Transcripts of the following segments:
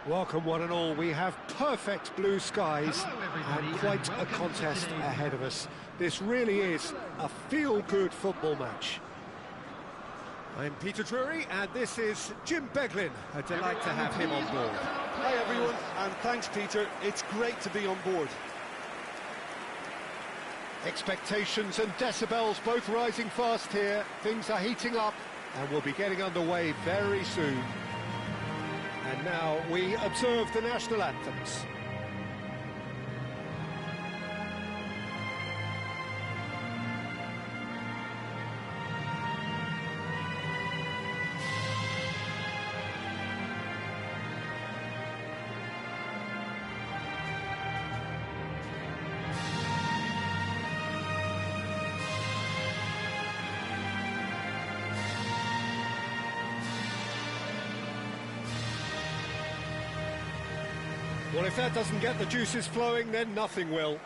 Welcome one and all. We have perfect blue skies and quite a contest ahead of us. This really is a feel-good football match. I'm Peter Drury and this is Jim Beglin. A delight to have him on board. Hi everyone, and thanks Peter. It's great to be on board. Expectations and decibels both rising fast here. Things are heating up and we'll be getting underway very soon. And now we observe the national anthems. Well, if that doesn't get the juices flowing, then nothing will.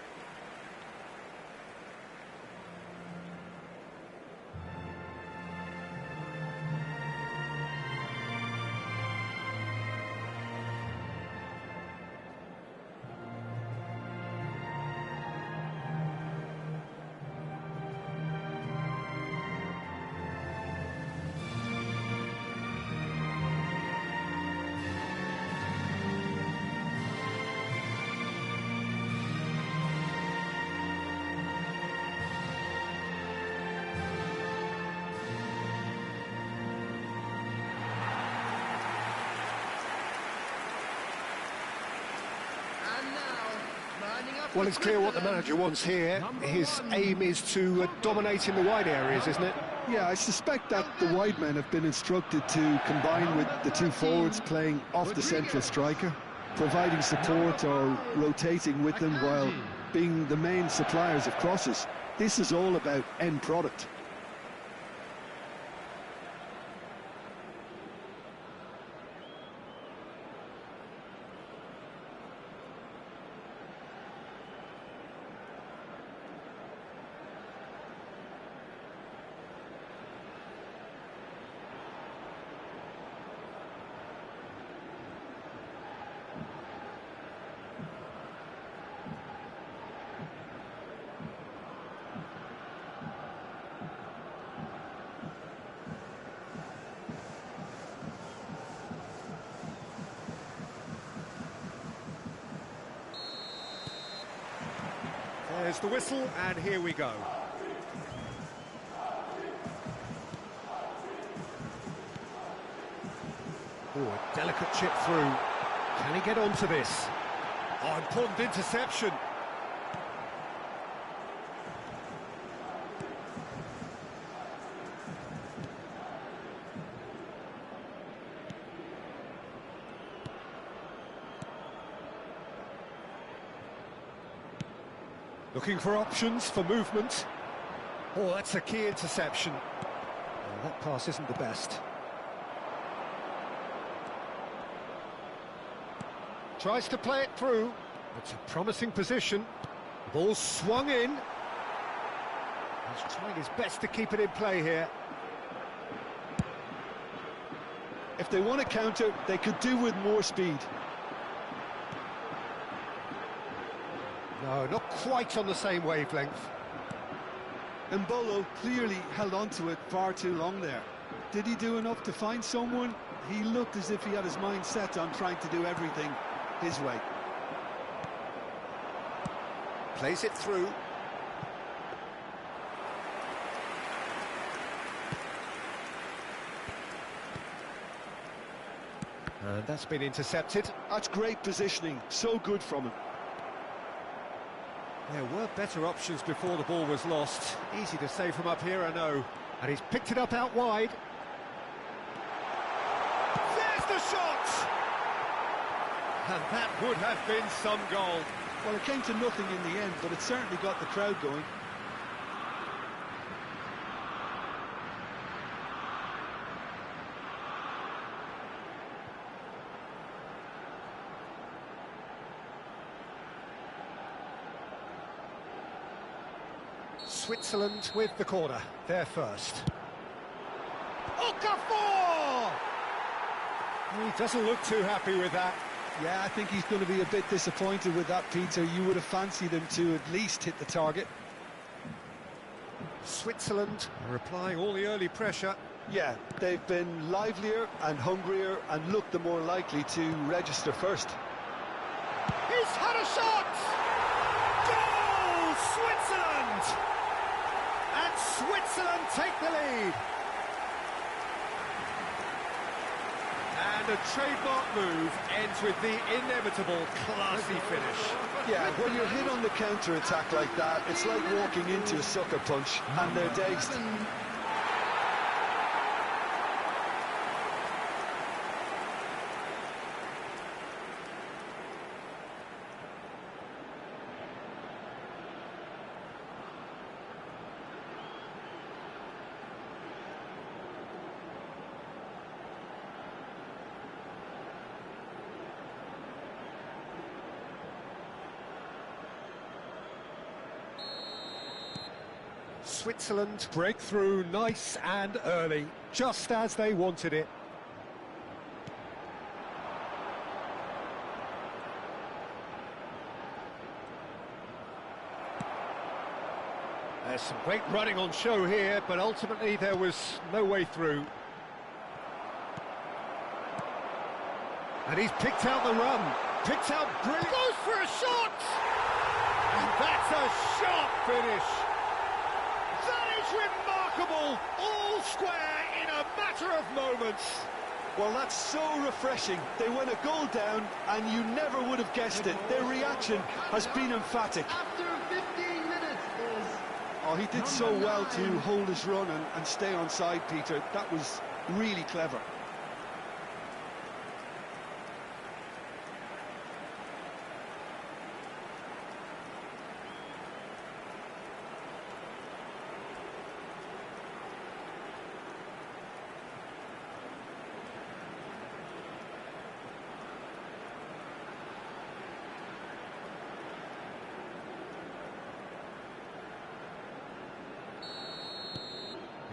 Well, it's clear what the manager wants here. His aim is to dominate in the wide areas, isn't it? Yeah, I suspect that the wide men have been instructed to combine with the two forwards playing off the central striker, providing support or rotating with them while being the main suppliers of crosses. This is all about end product. There's the whistle, and here we go. Oh, a delicate chip through. Can he get onto this? Oh, important interception. Looking for options for movement. Oh, that's a key interception. Oh, that pass isn't the best. Tries to play it through. It's a promising position. The ball swung in. He's trying his best to keep it in play here. If they want to counter, they could do with more speed. No, not quite on the same wavelength. Mbolo clearly held on to it far too long there. Did he do enough to find someone? He looked as if he had his mind set on trying to do everything his way. Plays it through. And that's been intercepted. That's great positioning, so good from him. There were better options before the ball was lost. Easy to say from up here, I know. And he's picked it up out wide. There's the shot! And that would have been some goal. Well, it came to nothing in the end, but it certainly got the crowd going. Switzerland with the corner, they're first. Okafor! He doesn't look too happy with that. Yeah, I think he's going to be a bit disappointed with that, Peter. You would have fancied him to at least hit the target. Switzerland are applying all the early pressure. Yeah, they've been livelier and hungrier and looked the more likely to register first. He's had a shot! Goal! Switzerland! And Switzerland take the lead. And a trademark move ends with the inevitable classy finish. Yeah, when you're hit on the counter-attack like that, it's like walking into a sucker punch and they're dazed. Switzerland break through nice and early, just as they wanted it. There's some great running on show here, but ultimately there was no way through. And he's picked out the run, picked out brilliant. Goes for a shot! And that's a sharp finish. Remarkable, all square in a matter of moments. Well, that's so refreshing. They went a goal down and you never would have guessed it. Their reaction has been emphatic. After 15 minutes is... Oh, he did so well to hold his run and stay on side, Peter. That was really clever.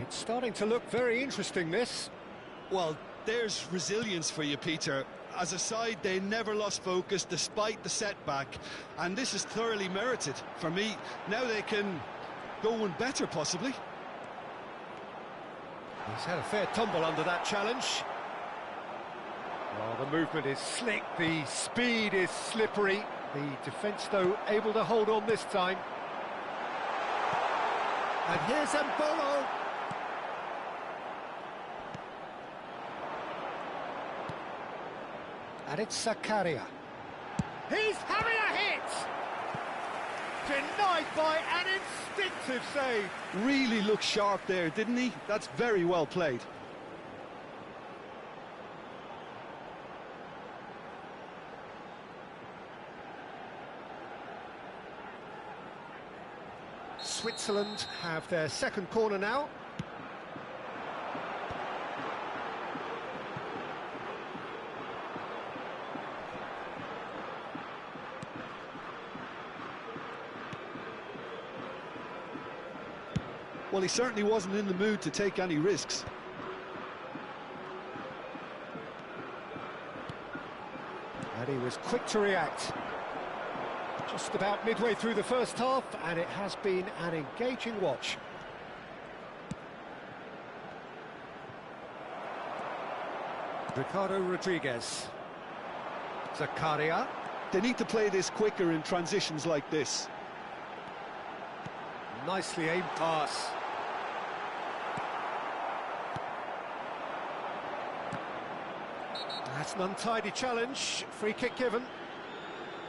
It's starting to look very interesting, this. Well, there's resilience for you, Peter. As a side, they never lost focus despite the setback, and this is thoroughly merited. For me, now they can go one better, possibly. He's had a fair tumble under that challenge. Oh, the movement is slick, the speed is slippery. The defence, though, able to hold on this time. And here's Mbolo. And it's Zakaria. He's having a hit! Denied by an instinctive save. Really looked sharp there, didn't he? That's very well played. Switzerland have their second corner now. Well, he certainly wasn't in the mood to take any risks. And he was quick to react. Just about midway through the first half, and it has been an engaging watch. Ricardo Rodriguez. Zakaria. They need to play this quicker in transitions like this. Nicely aimed pass. That's an untidy challenge. Free kick given.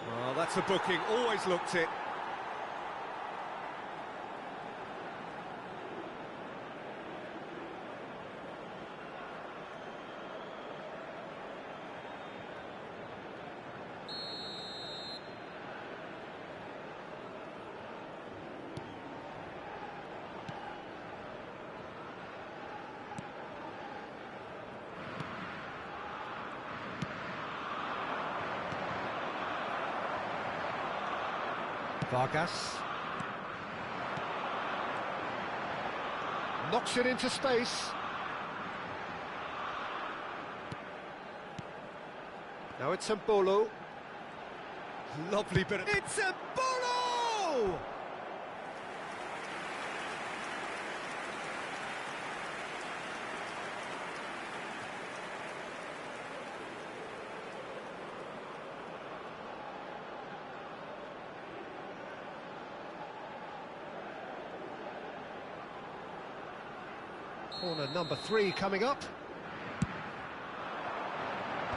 Well, that's a booking. Always looked it. Vargas. Knocks it into space. Now it's Mbolo. Lovely bit of... It's Mbolo! Corner number 3 coming up.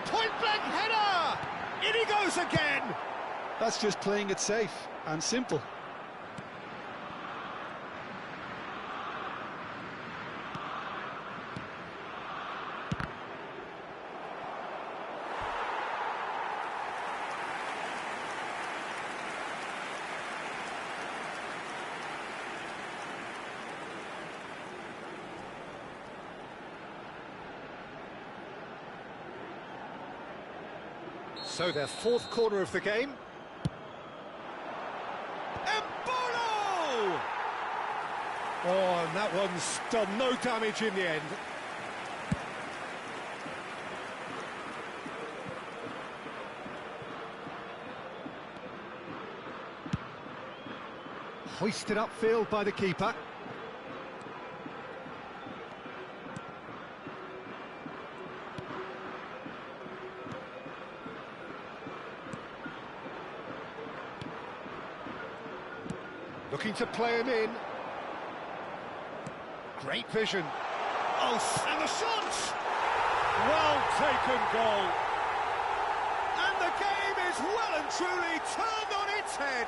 Point-blank header! In he goes again! That's just playing it safe and simple. So their 4th corner of the game. Mbolo! Oh, and that one's done no damage in the end. Hoisted upfield by the keeper. Looking to play him in. Great vision. Oh, and the shot! Well taken goal. And the game is well and truly turned on its head.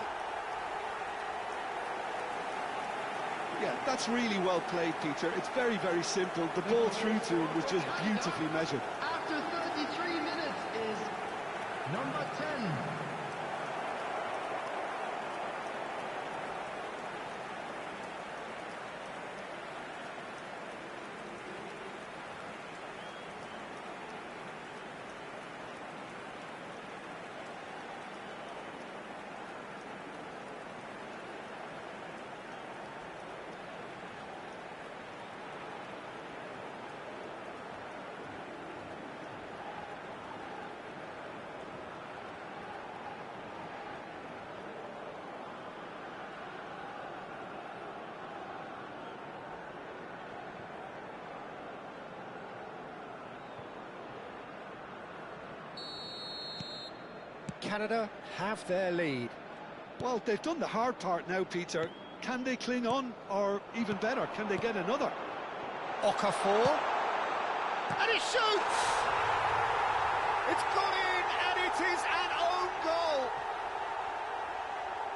Yeah, that's really well played, Peter. It's very, very simple. The ball through to him was just beautifully measured. After 33 minutes is number 10. Canada have their lead. Well, they've done the hard part now, Peter. Can they cling on, or even better, can they get another? Okafor. And he shoots! It's gone in, and it is an own goal!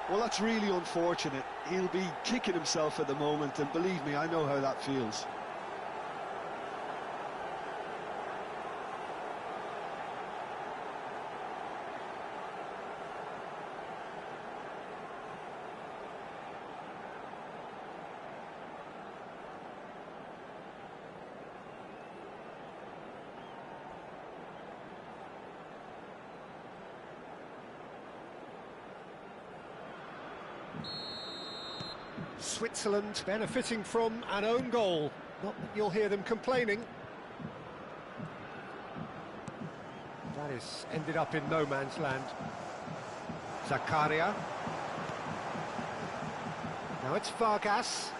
Well, that's really unfortunate. He'll be kicking himself at the moment, and believe me, I know how that feels. Switzerland benefiting from an own goal. Not that you'll hear them complaining. That is ended up in no man's land. Zakaria. Now it's Vargas.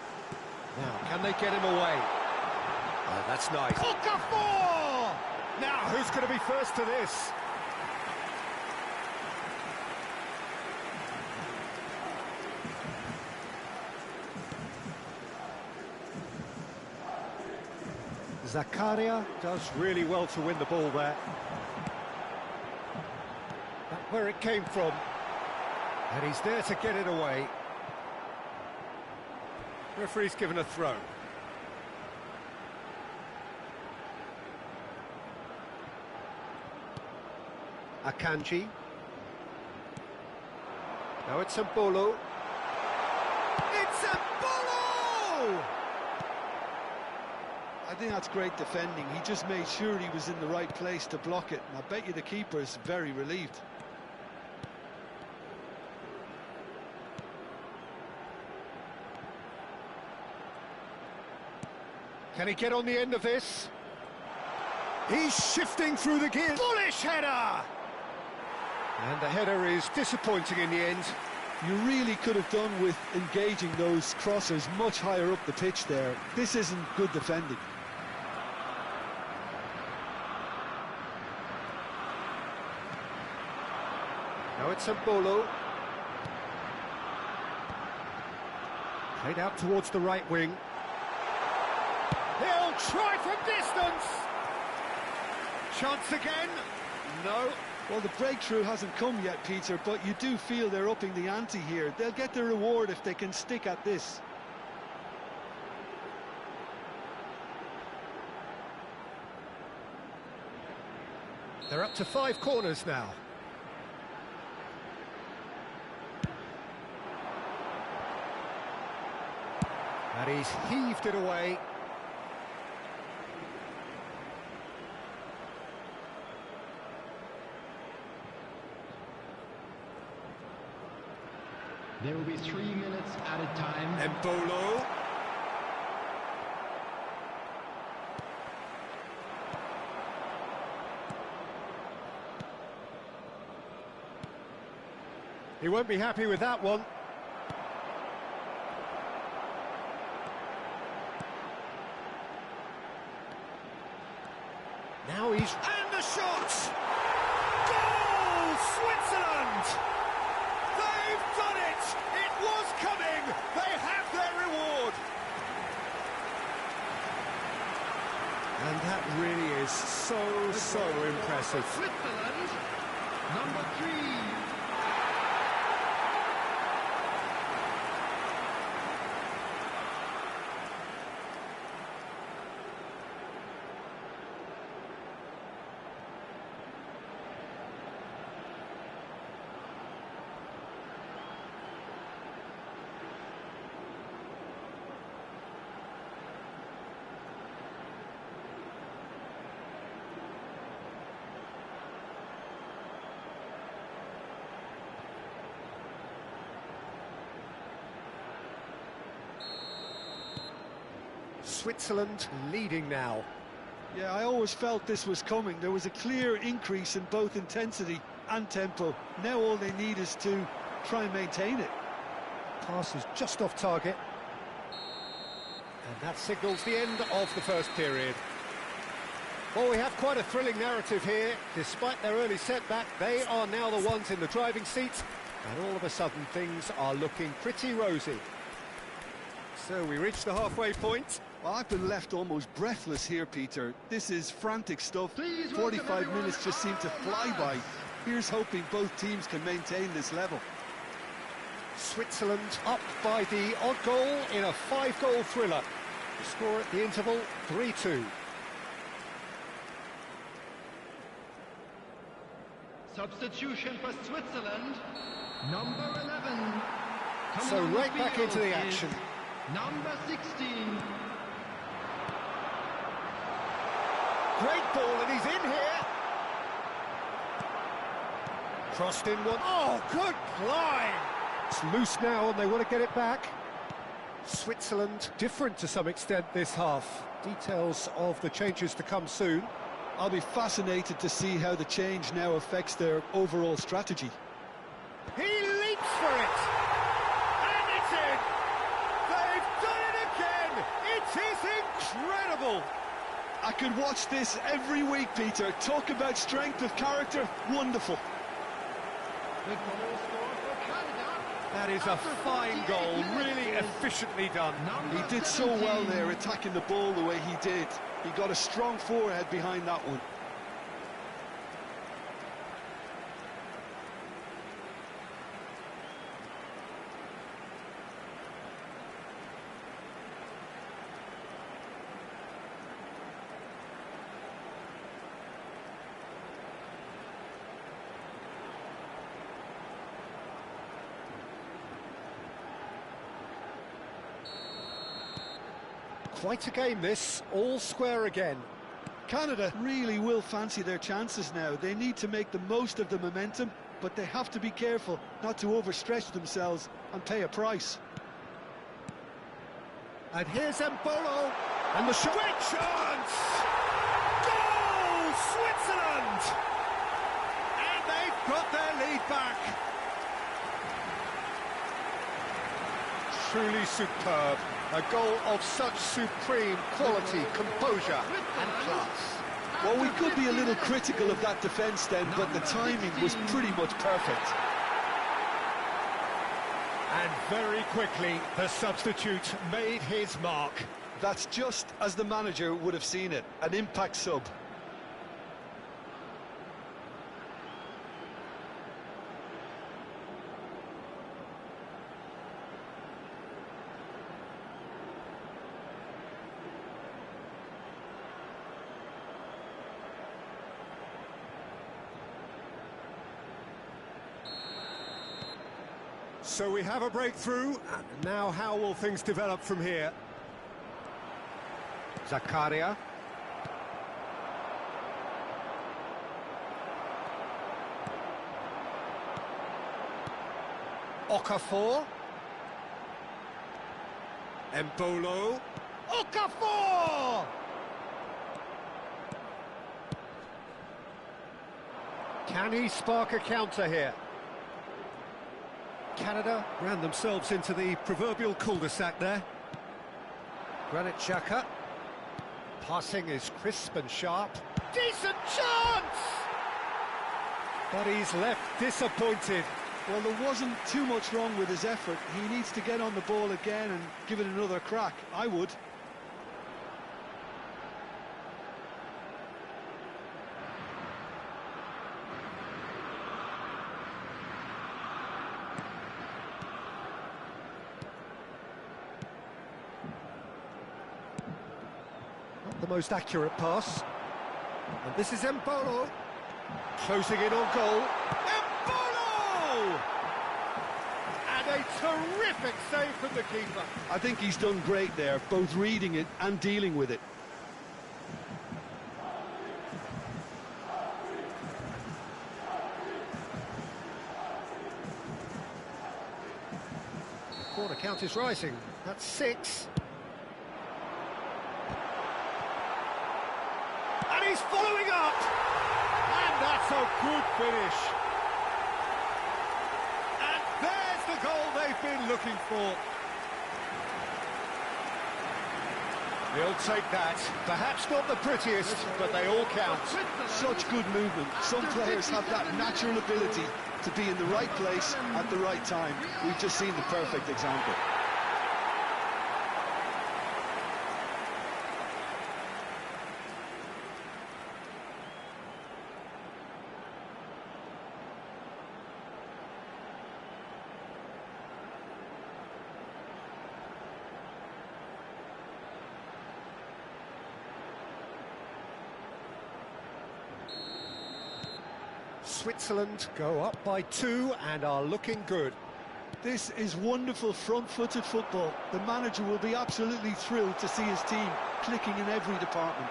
Now, can they get him away? Oh, that's nice. Okafor! Now, who's going to be first to this? Zakaria does really well to win the ball there. That's where it came from. And he's there to get it away. Referee's given a throw. Akanji. Now it's Mbolo. It's Mbolo! I think that's great defending. He just made sure he was in the right place to block it, and I bet you the keeper is very relieved. Can he get on the end of this? He's shifting through the gears. Bullish header! And the header is disappointing in the end. You really could have done with engaging those crossers much higher up the pitch there. This isn't good defending. Now it's Mbolo. Played out towards the right wing. He'll try from distance! Chance again? No. Well, the breakthrough hasn't come yet, Peter, but you do feel they're upping the ante here. They'll get their reward if they can stick at this. They're up to 5 corners now. And he's heaved it away. There will be 3 minutes at a time. Mbolo. He won't be happy with that one. Now he's... And the shot! Goal! Switzerland! They've done it! It was coming! They have their reward! And that really is so impressive. Switzerland, number 3. Switzerland leading now. Yeah, I always felt this was coming. There was a clear increase in both intensity and tempo. Now all they need is to try and maintain it. Pass is just off target. And that signals the end of the first period. Well, we have quite a thrilling narrative here. Despite their early setback, they are now the ones in the driving seat, and all of a sudden things are looking pretty rosy. So we reach the halfway point. Well, I've been left almost breathless here, Peter. This is frantic stuff. 45 minutes just seem to fly by. Here's hoping both teams can maintain this level. Switzerland up by the odd goal in a 5-goal thriller. The score at the interval, 3-2. Substitution for Switzerland, number 11. So right back into the action. Number 16. Great ball, and he's in here. Crossed in one. Oh, good climb. It's loose now, and they want to get it back. Switzerland different to some extent this half. Details of the changes to come soon. I'll be fascinated to see how the change now affects their overall strategy. He leaps for it. And it's in. They've done it again. It is incredible. I could watch this every week, Peter. Talk about strength of character. Wonderful. The goal scored for Canada. That is a fine goal, really efficiently done. He did so well there, attacking the ball the way he did. He got a strong forehead behind that one. Quite a game this, all square again. Canada really will fancy their chances now. They need to make the most of the momentum, but they have to be careful not to overstretch themselves and pay a price. And here's Mbolo, and the shot. Great chance! Goal, Switzerland! And they've got their lead back. Truly superb. A goal of such supreme quality, composure and class. Well, we could be a little critical of that defence then, but the timing was pretty much perfect. And very quickly, the substitute made his mark. That's just as the manager would have seen it, an impact sub. So we have a breakthrough, and now how will things develop from here? Zakaria. Okafor. Embolo. Okafor! Can he spark a counter here? Canada ran themselves into the proverbial cul-de-sac there. Granit Xhaka. Passing is crisp and sharp. Decent chance! But he's left disappointed. Well, there wasn't too much wrong with his effort. He needs to get on the ball again and give it another crack. I would. Not the most accurate pass. And this is Embolo. Closing in on goal. Embolo! And a terrific save from the keeper. I think he's done great there, both reading it and dealing with it. The corner count is rising. That's 6. And he's following up! And that's a good finish. And there's the goal they've been looking for. He'll take that. Perhaps not the prettiest, but they all count. Such good movement. Some players have that natural ability to be in the right place at the right time. We've just seen the perfect example. Switzerland go up by 2 and are looking good. This is wonderful front-footed football. The manager will be absolutely thrilled to see his team clicking in every department.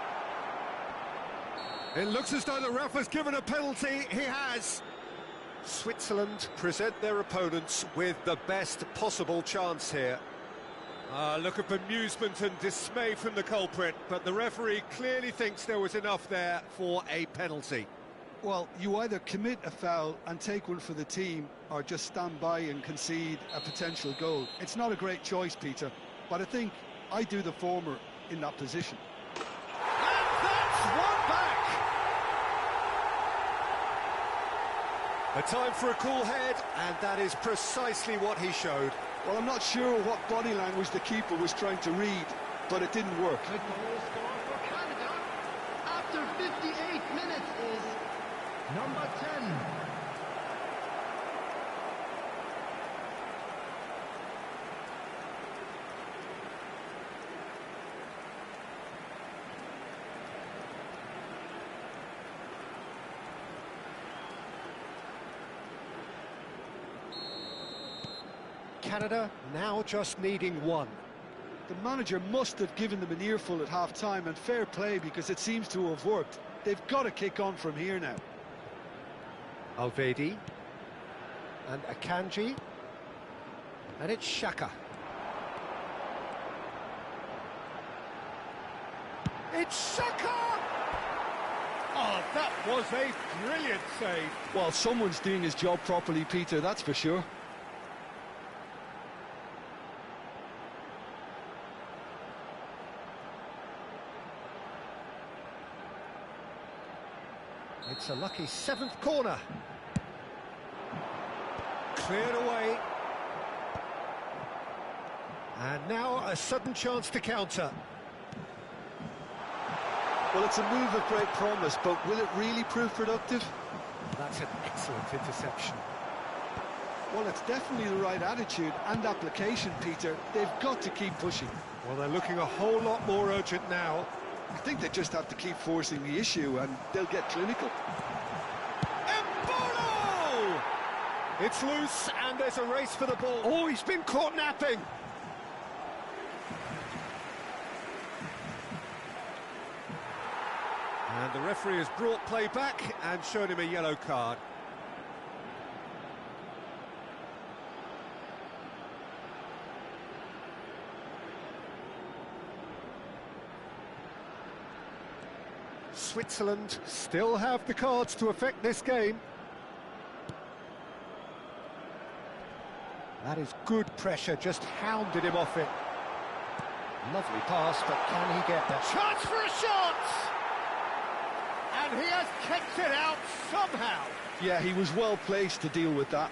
It looks as though the ref has given a penalty. He has. Switzerland present their opponents with the best possible chance here. Look at bemusement and dismay from the culprit, but the referee clearly thinks there was enough there for a penalty. Well, you either commit a foul and take one for the team, or just stand by and concede a potential goal. It's not a great choice, Peter, but I think I do the former in that position. And that's one back! A time for a cool head, and that is precisely what he showed. Well, I'm not sure what body language the keeper was trying to read, but it didn't work. The goal scorer for Canada after 58 minutes is number 10. Canada now just needing 1. The manager must have given them an earful at half-time, and fair play because it seems to have worked. They've got to kick on from here now. Alvedi and Akanji, and it's Xhaka. It's Xhaka! Oh, that was a brilliant save. Well, someone's doing his job properly, Peter, that's for sure. It's a lucky 7th corner. Cleared away. And now a sudden chance to counter. Well, it's a move of great promise, but will it really prove productive? That's an excellent interception. Well, it's definitely the right attitude and application, Peter. They've got to keep pushing. Well, they're looking a whole lot more urgent now. I think they just have to keep forcing the issue and they'll get clinical. Embolo! It's loose and there's a race for the ball. Oh, he's been caught napping. And the referee has brought play back and shown him a yellow card. Switzerland still have the cards to affect this game. That is good pressure, just hounded him off it. Lovely pass, but can he get that? Chance for a shot! And he has kicked it out somehow. Yeah, he was well placed to deal with that.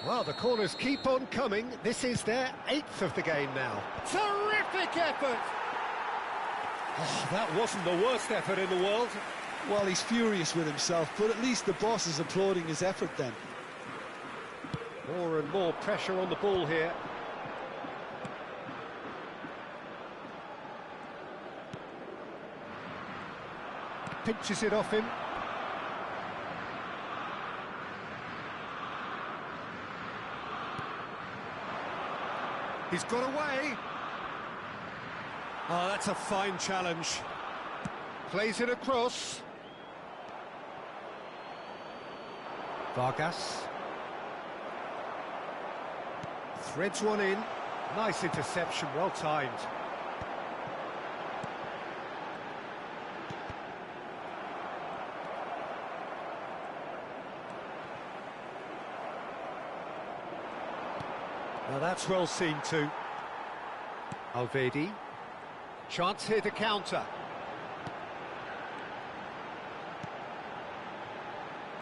Well, the corners keep on coming. This is their 8th of the game now. Terrific effort! Oh, that wasn't the worst effort in the world. Well, he's furious with himself, but at least the boss is applauding his effort then. More and more pressure on the ball here. Pinches it off him. He's got away. Oh, that's a fine challenge. Plays it across. Vargas. Threads one in. Nice interception, well timed. Now that's well seen too. Alvedi. Chance here to counter.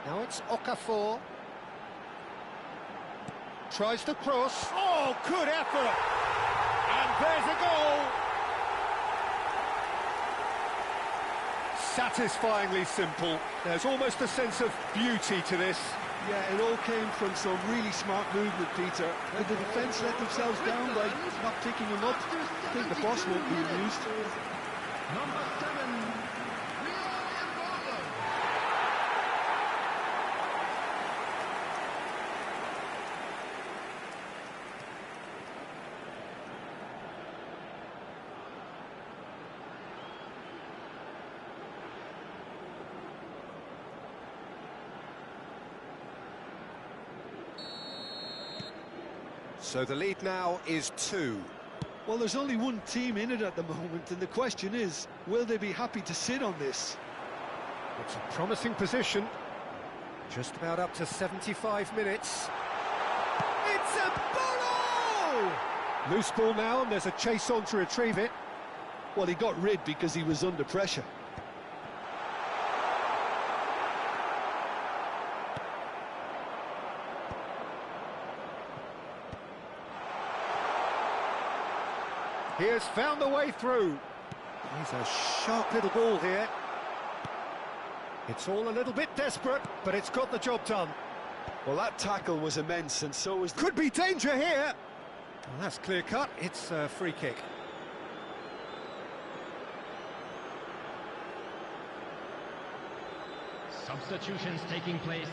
Now it's Okafor. Tries to cross. Oh, good effort! And there's a goal! Satisfyingly simple. There's almost a sense of beauty to this. Yeah, it all came from some really smart movement, Peter. Did the defence let themselves down by not picking him up? I think the boss won't be amused. Number 7, Embolo. So the lead now is 2. Well, there's only one team in it at the moment, and the question is, will they be happy to sit on this? It's a promising position. Just about up to 75 minutes. It's a ball! Loose ball now, and there's a chase on to retrieve it. Well, he got rid because he was under pressure. He has found the way through. He's a sharp little ball here. It's all a little bit desperate, but it's got the job done. Well, that tackle was immense, and so was... Could be danger here. Well, that's clear cut. It's a free kick. Substitutions taking place.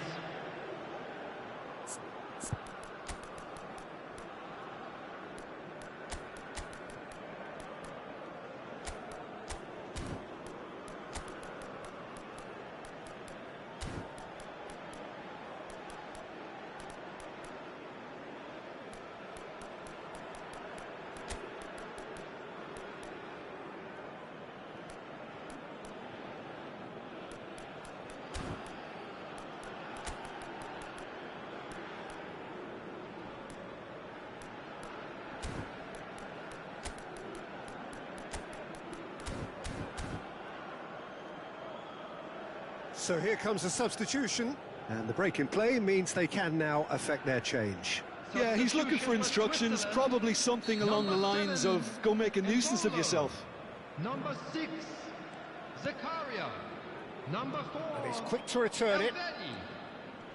So here comes a substitution, and the break in play means they can now affect their change. Yeah, he's looking for instructions, probably something along the lines of, go make a nuisance of yourself. Number 6, Zakaria. Number 4, And he's quick to return it.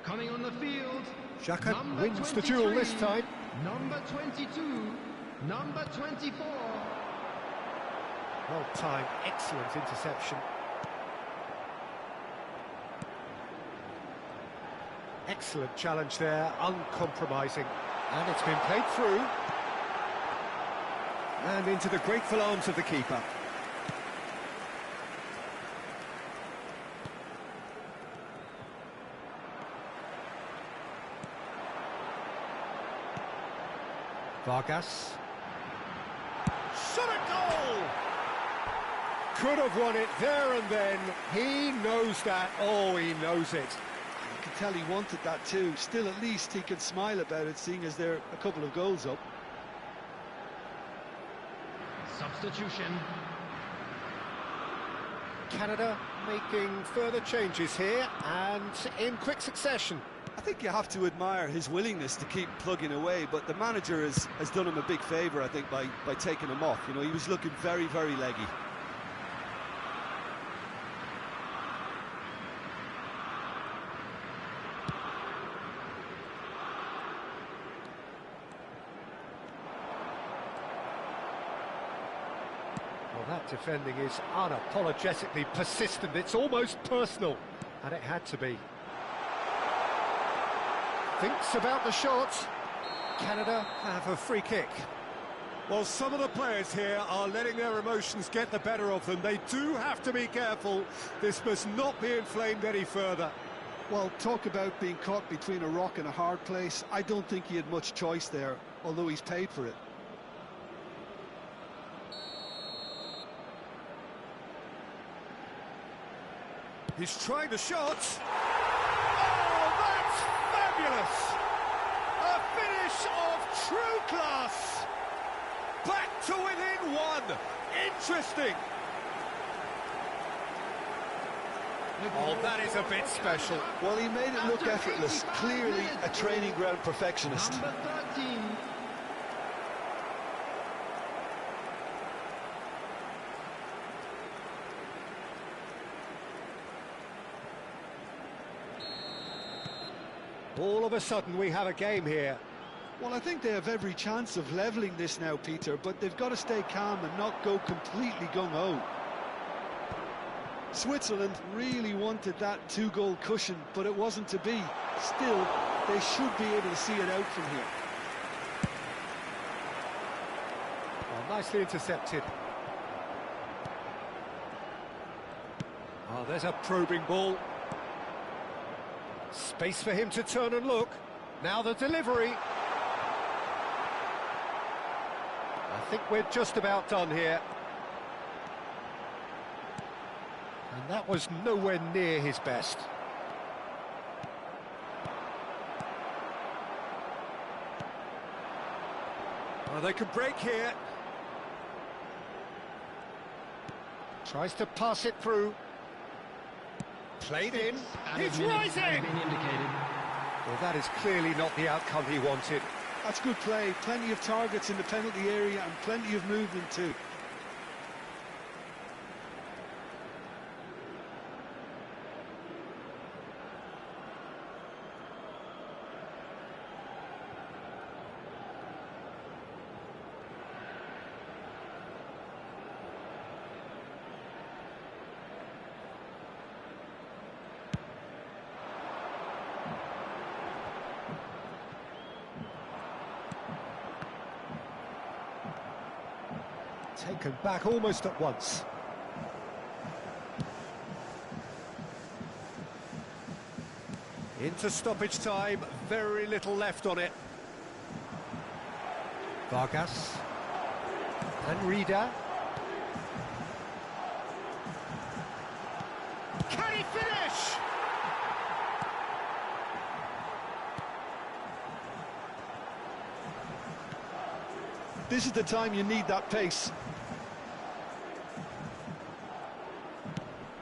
coming on the field. Xhaka number wins the 23, duel this time. Number 22, number 24. Well timed, excellent interception. Excellent challenge there, uncompromising. And it's been played through. And into the grateful arms of the keeper. Vargas. Shot a goal! Could have won it there and then. He knows that. Oh, he knows it. You can tell he wanted that too. Still, at least he can smile about it, seeing as they're a couple of goals up. Substitution. Canada making further changes here, and in quick succession. I think you have to admire his willingness to keep plugging away, but the manager has done him a big favour, I think, by taking him off. You know, he was looking very, very leggy. Well, that defending is unapologetically persistent. It's almost personal, and it had to be. Thinks about the shot. Canada have a free kick. Well, some of the players here are letting their emotions get the better of them. They do have to be careful. This must not be inflamed any further. Well, talk about being caught between a rock and a hard place. I don't think he had much choice there, although he's paid for it. He's trying the shot. Oh, that's fabulous! A finish of true class. Back to within one. Interesting. Oh, that is a bit special. Well, he made it look effortless. Clearly a training ground perfectionist. Number 13. All of a sudden, we have a game here. Well, I think they have every chance of levelling this now, Peter, but they've got to stay calm and not go completely gung-ho. Switzerland really wanted that two-goal cushion, but it wasn't to be. Still, they should be able to see it out from here. Oh, nicely intercepted. Oh, there's a probing ball. Space for him to turn and look. Now the delivery. I think we're just about done here. And that was nowhere near his best. Oh, they can break here. Tries to pass it through. Played in. He's rising! Well, that is clearly not the outcome he wanted. That's good play. Plenty of targets in the penalty area and plenty of movement too. Taken back almost at once. Into stoppage time, very little left on it. Vargas. And Rida. Can he finish? This is the time you need that pace.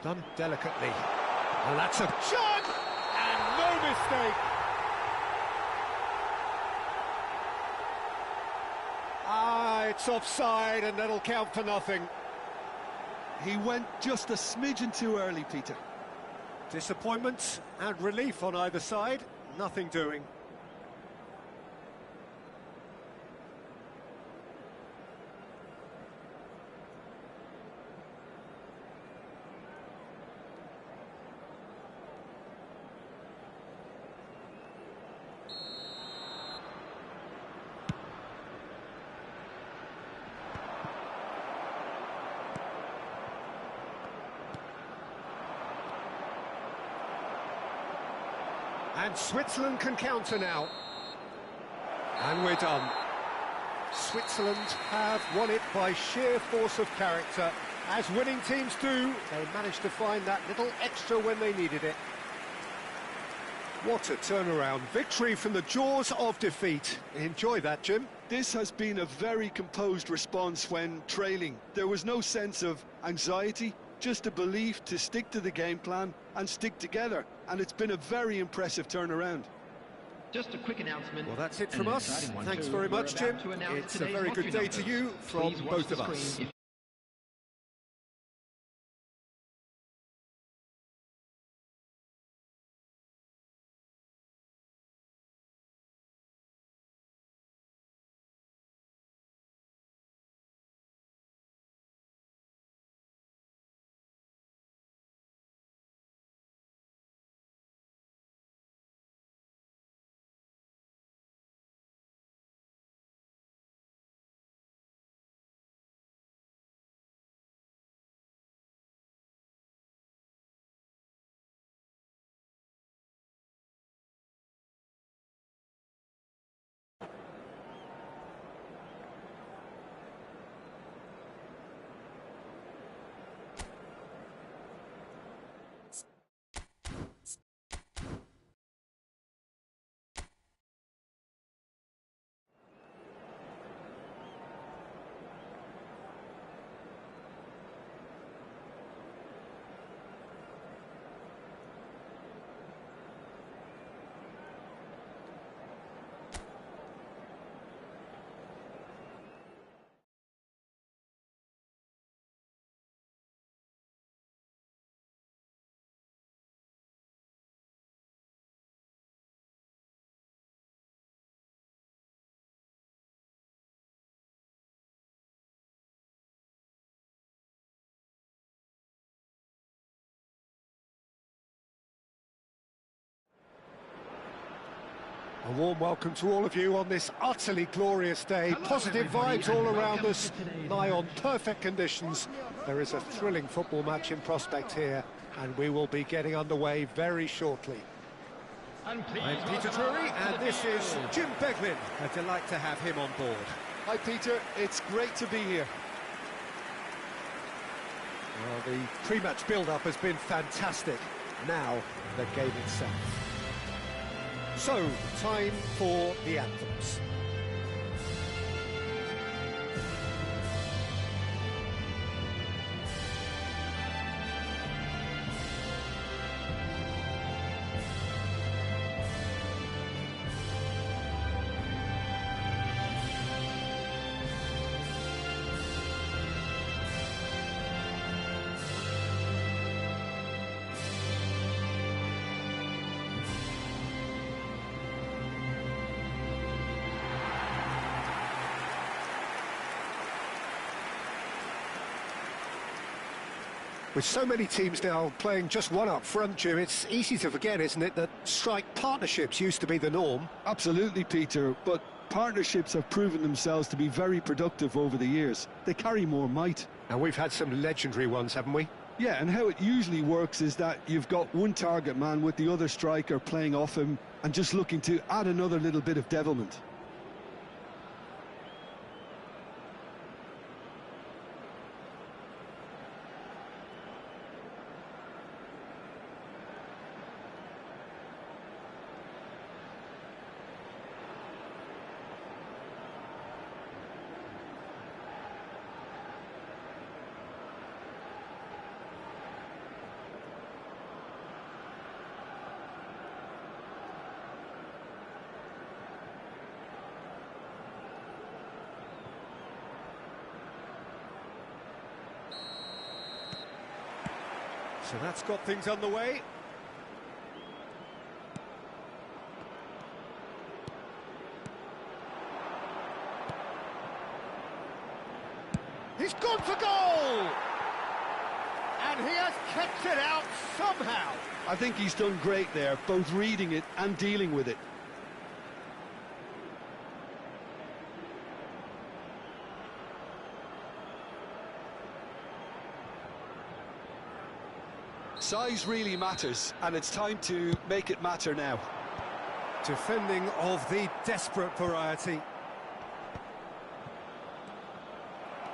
Done delicately. And that's a shot! And no mistake! Ah, it's offside and that'll count for nothing. He went just a smidgen too early, Peter. Disappointment and relief on either side, nothing doing. And Switzerland can counter now. And we're done. Switzerland have won it by sheer force of character. As winning teams do, they managed to find that little extra when they needed it. What a turnaround. Victory from the jaws of defeat. Enjoy that, Jim. This has been a very composed response when trailing. There was no sense of anxiety, just a belief to stick to the game plan and stick together. And it's been a very impressive turnaround. Just a quick announcement. Well, that's it from us. Thanks very much, Jim. It's a very good day to you from both of us. A warm welcome to all of you on this utterly glorious day. Positive vibes all around us, nigh on perfect conditions. There is a thrilling football match in prospect here, and we will be getting underway very shortly. I'm Peter Drury, and this is Jim Beglin. A delight to have him on board. Hi, Peter. It's great to be here. Well, the pre-match build-up has been fantastic. Now, the game itself. So, time for the anthems. With so many teams now playing just one up front, Jim, it's easy to forget, isn't it, that strike partnerships used to be the norm? Absolutely, Peter, but partnerships have proven themselves to be very productive over the years. They carry more might. And we've had some legendary ones, haven't we? Yeah, and how it usually works is that you've got one target man with the other striker playing off him and just looking to add another little bit of devilment. So that's got things underway. He's gone for goal! And he has kept it out somehow. I think he's done great there, both reading it and dealing with it. Size really matters, and it's time to make it matter now. Defending of the desperate variety.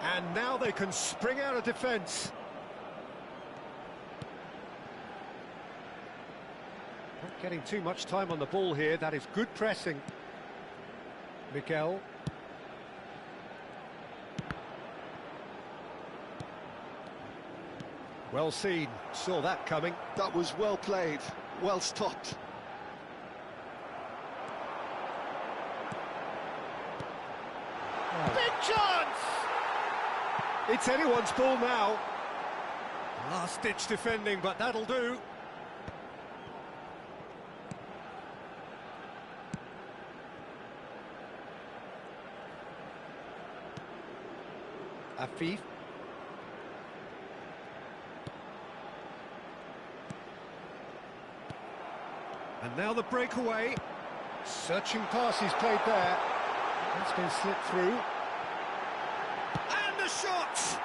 And now they can spring out of defence. Not getting too much time on the ball here. That is good pressing. Miguel. Well seen. Saw that coming. That was well played, well stopped. Big chance! It's anyone's ball now. Last-ditch defending, but that'll do. Afif. And now the breakaway. Searching pass he's played there. That's been slipped through. And the shot!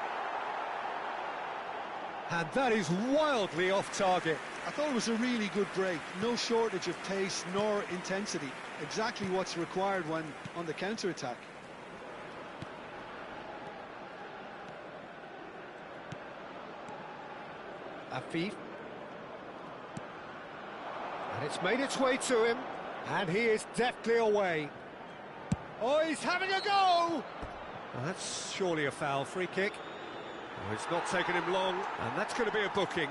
And that is wildly off target. I thought it was a really good break. No shortage of pace nor intensity. Exactly what's required when on the counter-attack. Afif. And it's made its way to him. And he is deftly away. Oh, he's having a go! Well, that's surely a foul. Free kick. Oh, it's not taken him long, and that's going to be a booking.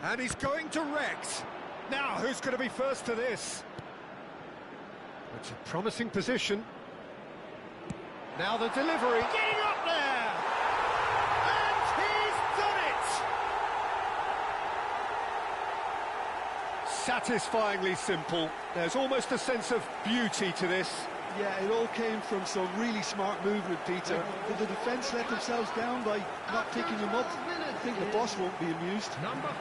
And he's going direct. Now, who's going to be first to this? It's a promising position. Now the delivery. Getting up there! And he's done it! Satisfyingly simple. There's almost a sense of beauty to this. Yeah, it all came from some really smart movement, Peter. Did the defence let themselves down by not picking him up? I think the boss won't be amused. Number 4.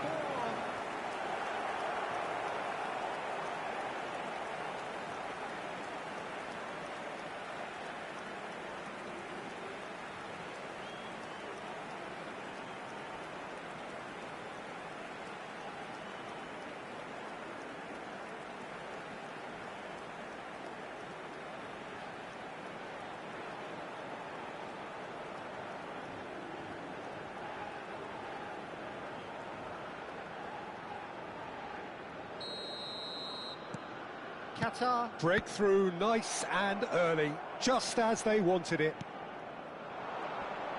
Qatar breakthrough nice and early, just as they wanted it.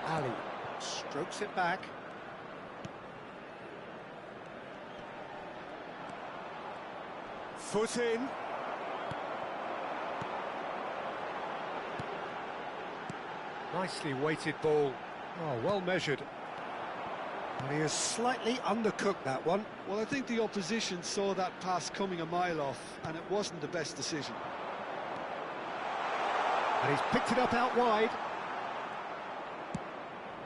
Ali strokes it back. Foot in. Nicely weighted ball. Oh, well measured. And he has slightly undercooked that one. Well, I think the opposition saw that pass coming a mile off, and it wasn't the best decision. And he's picked it up out wide.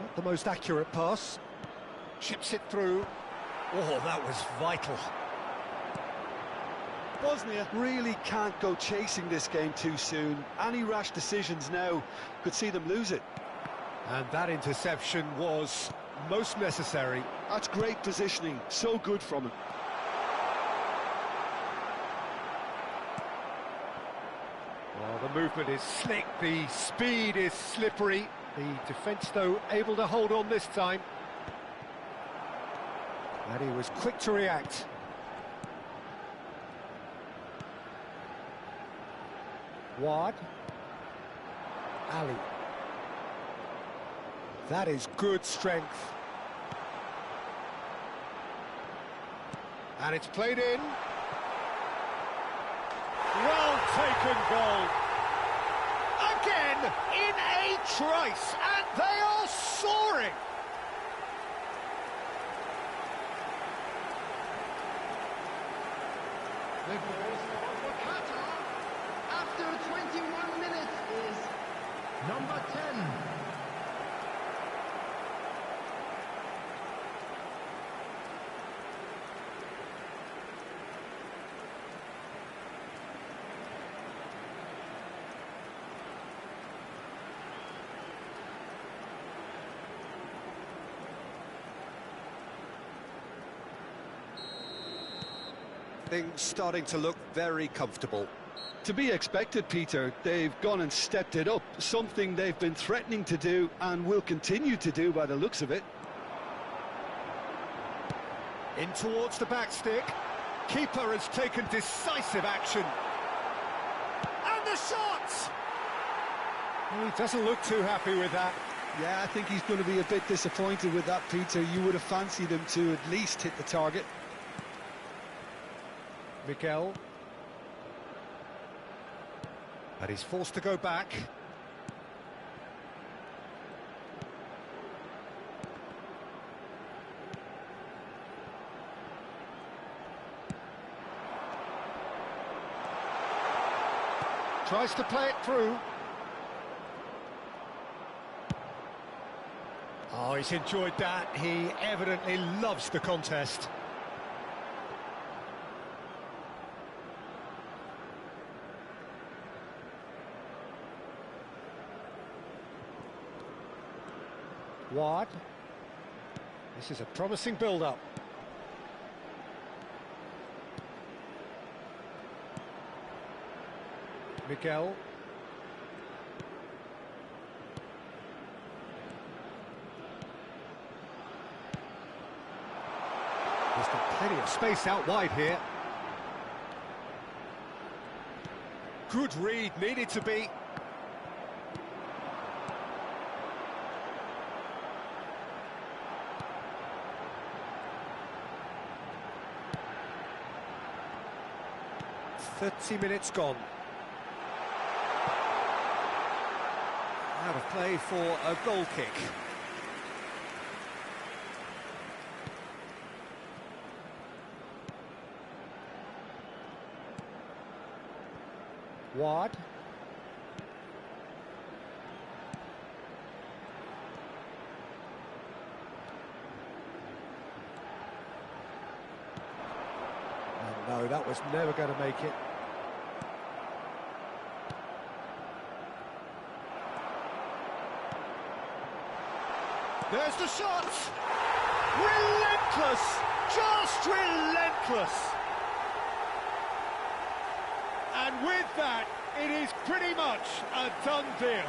Not the most accurate pass. Chips it through. Oh, that was vital. Bosnia really can't go chasing this game too soon. Any rash decisions now could see them lose it. And that interception was most necessary. That's great positioning, so good from him. Oh, the movement is slick, the speed is slippery. The defence, though, able to hold on this time. And he was quick to react. Ward. Ali. That is good strength. And it's played in. Well taken goal. Again, in a trice, and they are soaring. The goal scored for Qatar after 21 minutes is number 10. Things starting to look very comfortable. To be expected, Peter. They've gone and stepped it up, something they've been threatening to do and will continue to do by the looks of it. In towards the back stick. Keeper has taken decisive action. And the shot! He doesn't look too happy with that. Yeah, I think he's going to be a bit disappointed with that, Peter. You would have fancied him to at least hit the target. Miguel. And he's forced to go back. Tries to play it through. Oh, he's enjoyed that. He evidently loves the contest. Ward. This is a promising build-up. Miguel. He's got plenty of space out wide here. Good read, needed to be. .30 minutes gone. Out of play for a goal kick. Ward. And no, that was never going to make it. There's the shot! Relentless! Just relentless! And with that, it is pretty much a done deal.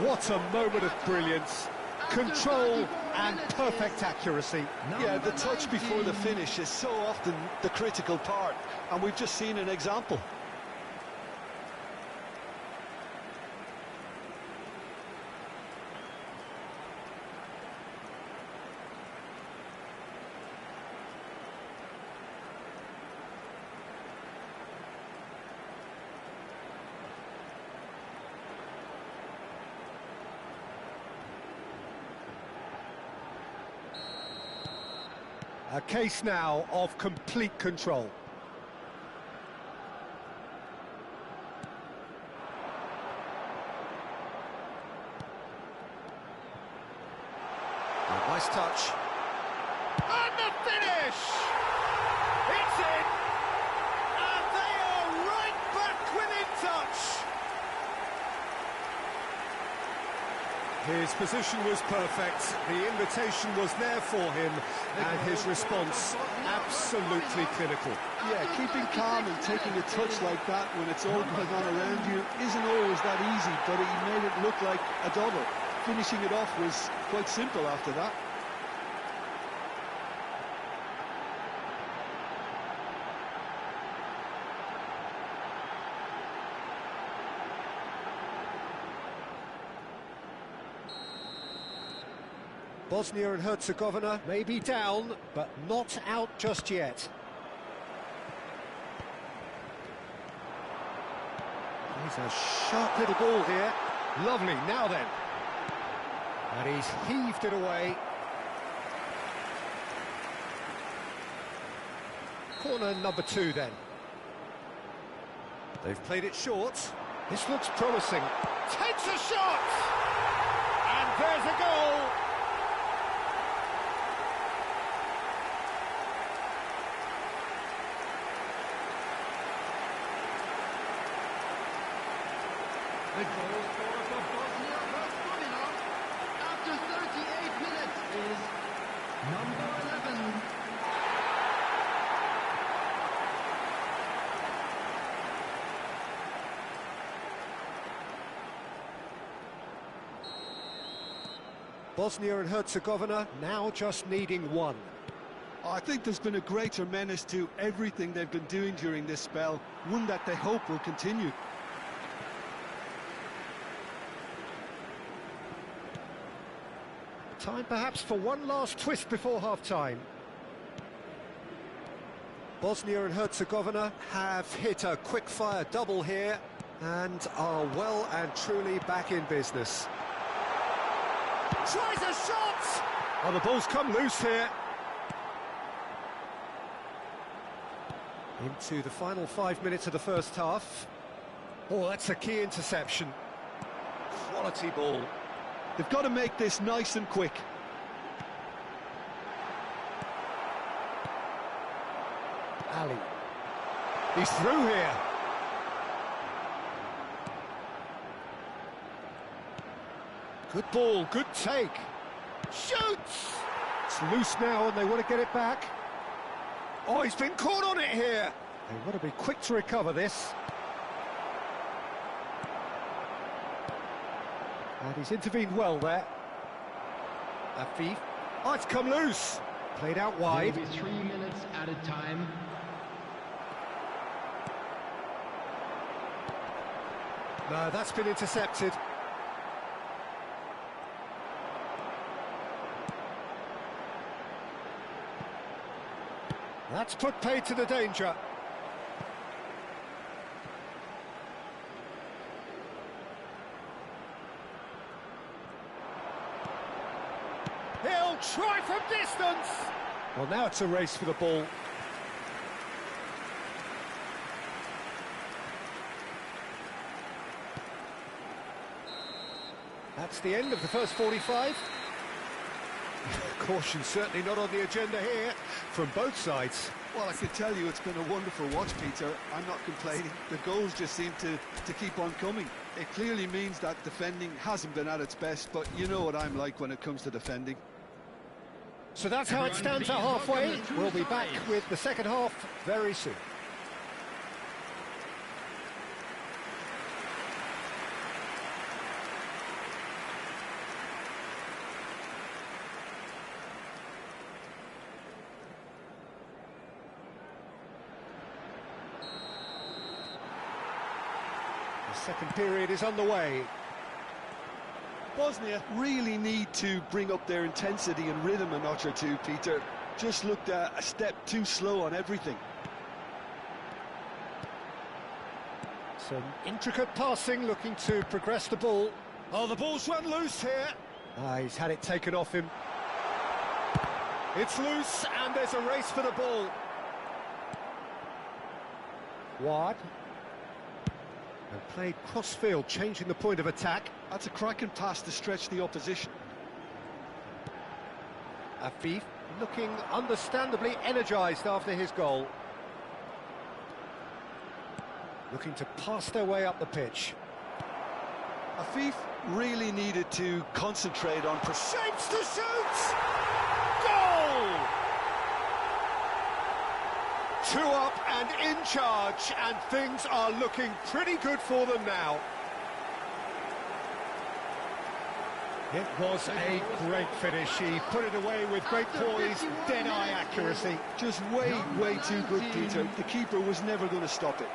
What a moment of brilliance. Control and perfect accuracy. Yeah, the touch before the finish is so often the critical part, and we've just seen an example. A case now of complete control. A nice touch. And the finish! It's in! And they are right back within touch! His position was perfect, the invitation was there for him, and his response absolutely clinical. Yeah, keeping calm and taking a touch like that when it's all going on around you isn't always that easy, but he made it look like a double. Finishing it off was quite simple after that. Bosnia and Herzegovina may be down, but not out just yet. He's a sharp little ball here. Lovely, now then. And he's heaved it away. Corner number 2 then. They've played it short. This looks promising. Takes a shot! And there's a goal! The goal scorer for Bosnia-Herzegovina after 38 minutes is number 11. Bosnia and Herzegovina now just needing 1. I think there's been a greater menace to everything they've been doing during this spell, one that they hope will continue. Time perhaps for one last twist before half-time. Bosnia and Herzegovina have hit a quick-fire double here and are well and truly back in business. Tries a shot! Oh, the ball's come loose here. Into the final 5 minutes of the first half. Oh, that's a key interception. Quality ball. They've got to make this nice and quick. Ali. He's through here. Good ball, good take. Shoots! It's loose now and they want to get it back. Oh, he's been caught on it here. They want to be quick to recover this. And he's intervened well there. Afif. Oh, it's come loose. Played out wide. Maybe 3 minutes at a time. No, that's been intercepted. That's put paid to the danger. He'll try from distance! Well, now it's a race for the ball. That's the end of the first 45. Caution certainly not on the agenda here from both sides. Well, I can tell you it's been a wonderful watch, Peter. I'm not complaining. The goals just seem to keep on coming. It clearly means that defending hasn't been at its best, but you know what I'm like when it comes to defending. So that's how it stands at halfway. We'll be back with the second half very soon. The second period is underway. Bosnia really need to bring up their intensity and rhythm a notch or two, Peter. Just looked a step too slow on everything. Some intricate passing, looking to progress the ball. Oh, the ball's run loose here. He's had it taken off him. It's loose, and there's a race for the ball. Ward. And played cross-field, changing the point of attack. That's a cracking pass to stretch the opposition. Afif looking understandably energised after his goal. Looking to pass their way up the pitch. Afif really needed to concentrate on... Shapes to shoot! Goal! 2 up and in charge, and things are looking pretty good for them now. It was a great finish. He put it away with great poise, dead-eye accuracy. Just way too good, Peter. The keeper was never going to stop it.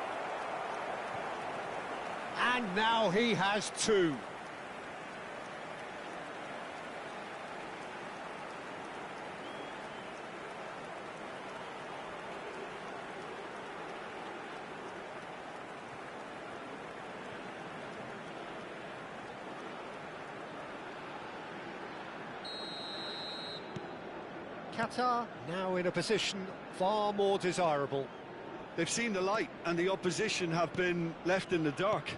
And now he has 2. Qatar now in a position far more desirable. They've seen the light and the opposition have been left in the dark.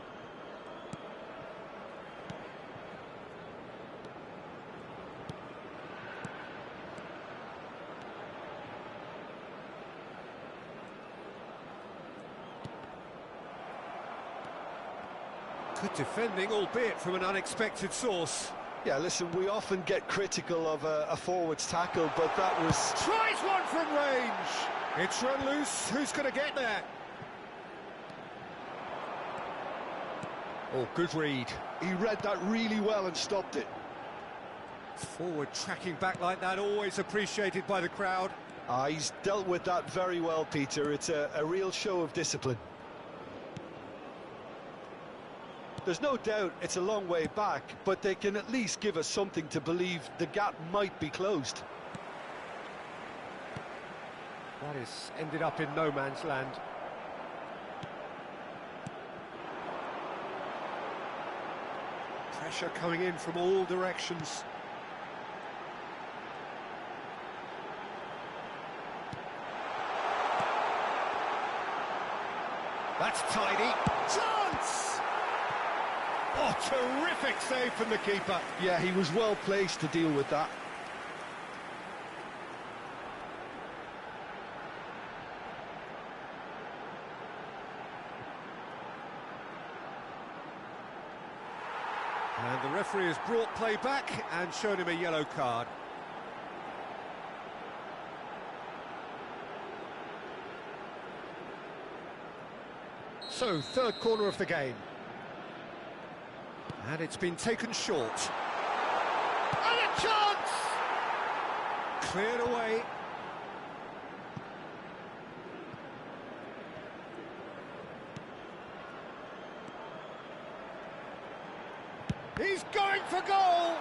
Good defending, albeit from an unexpected source. Yeah, listen, we often get critical of a forward's tackle, but that was... Tries one from range! It's run loose, who's going to get there? Oh, good read. He read that really well and stopped it. Forward tracking back like that, always appreciated by the crowd. He's dealt with that very well, Peter. It's a real show of discipline. There's no doubt it's a long way back, but they can at least give us something to believe the gap might be closed. That is ended up in no man's land. Pressure coming in from all directions. That's tidy. Chance! Oh, terrific save from the keeper. Yeah, he was well placed to deal with that. And the referee has brought play back and shown him a yellow card. So, third corner of the game. And it's been taken short. And a chance! Cleared away. He's going for goal!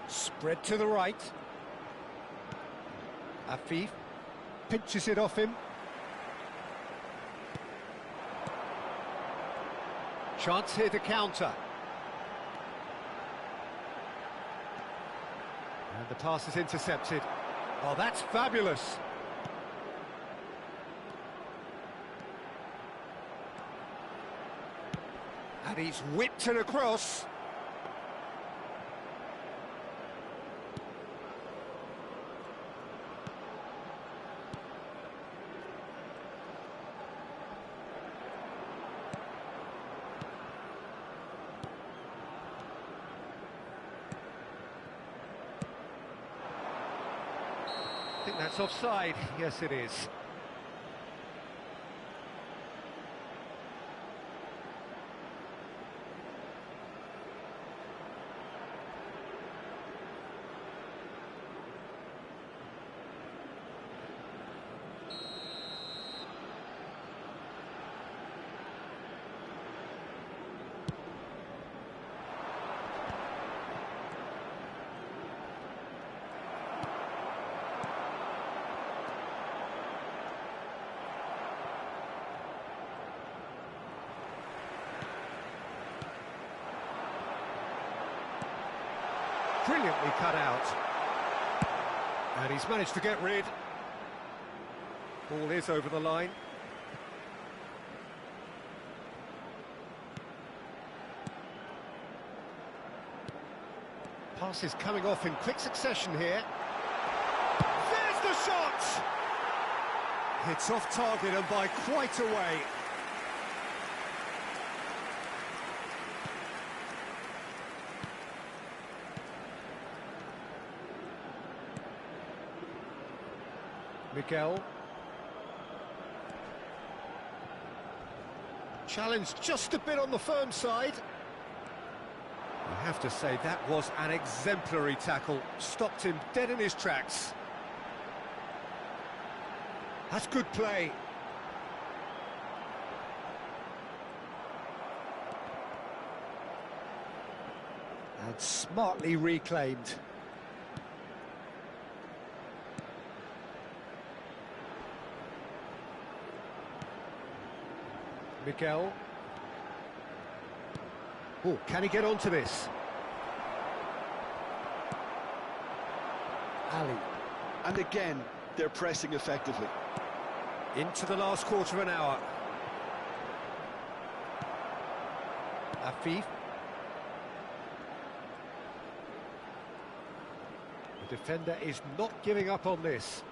Spread to the right. Afif pinches it off him. Chance here to counter. And the pass is intercepted. Oh, that's fabulous. And he's whipped it across. I think that's offside. Yes, it is. Brilliantly cut out. And he's managed to get rid. Ball is over the line. Pass is coming off in quick succession here. There's the shot! It's off target and by quite a way. Miguel. Challenged just a bit on the firm side. I have to say that was an exemplary tackle. Stopped him dead in his tracks. That's good play. And smartly reclaimed. Miguel. Oh, can he get onto this? Ali. And again, they're pressing effectively. Into the last quarter of an hour. Afif. The defender is not giving up on this.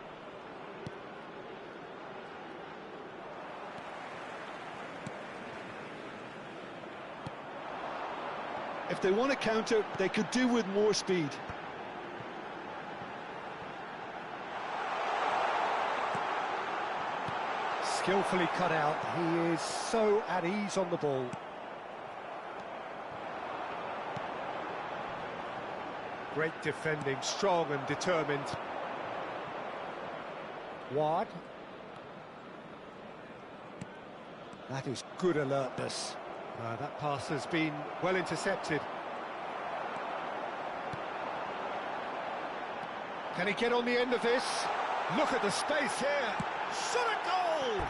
If they want to counter, they could do with more speed. Skillfully cut out. He is so at ease on the ball. Great defending, strong and determined. Ward. That is good alertness. That pass has been well intercepted. Can he get on the end of this? Look at the space here. Shot a goal!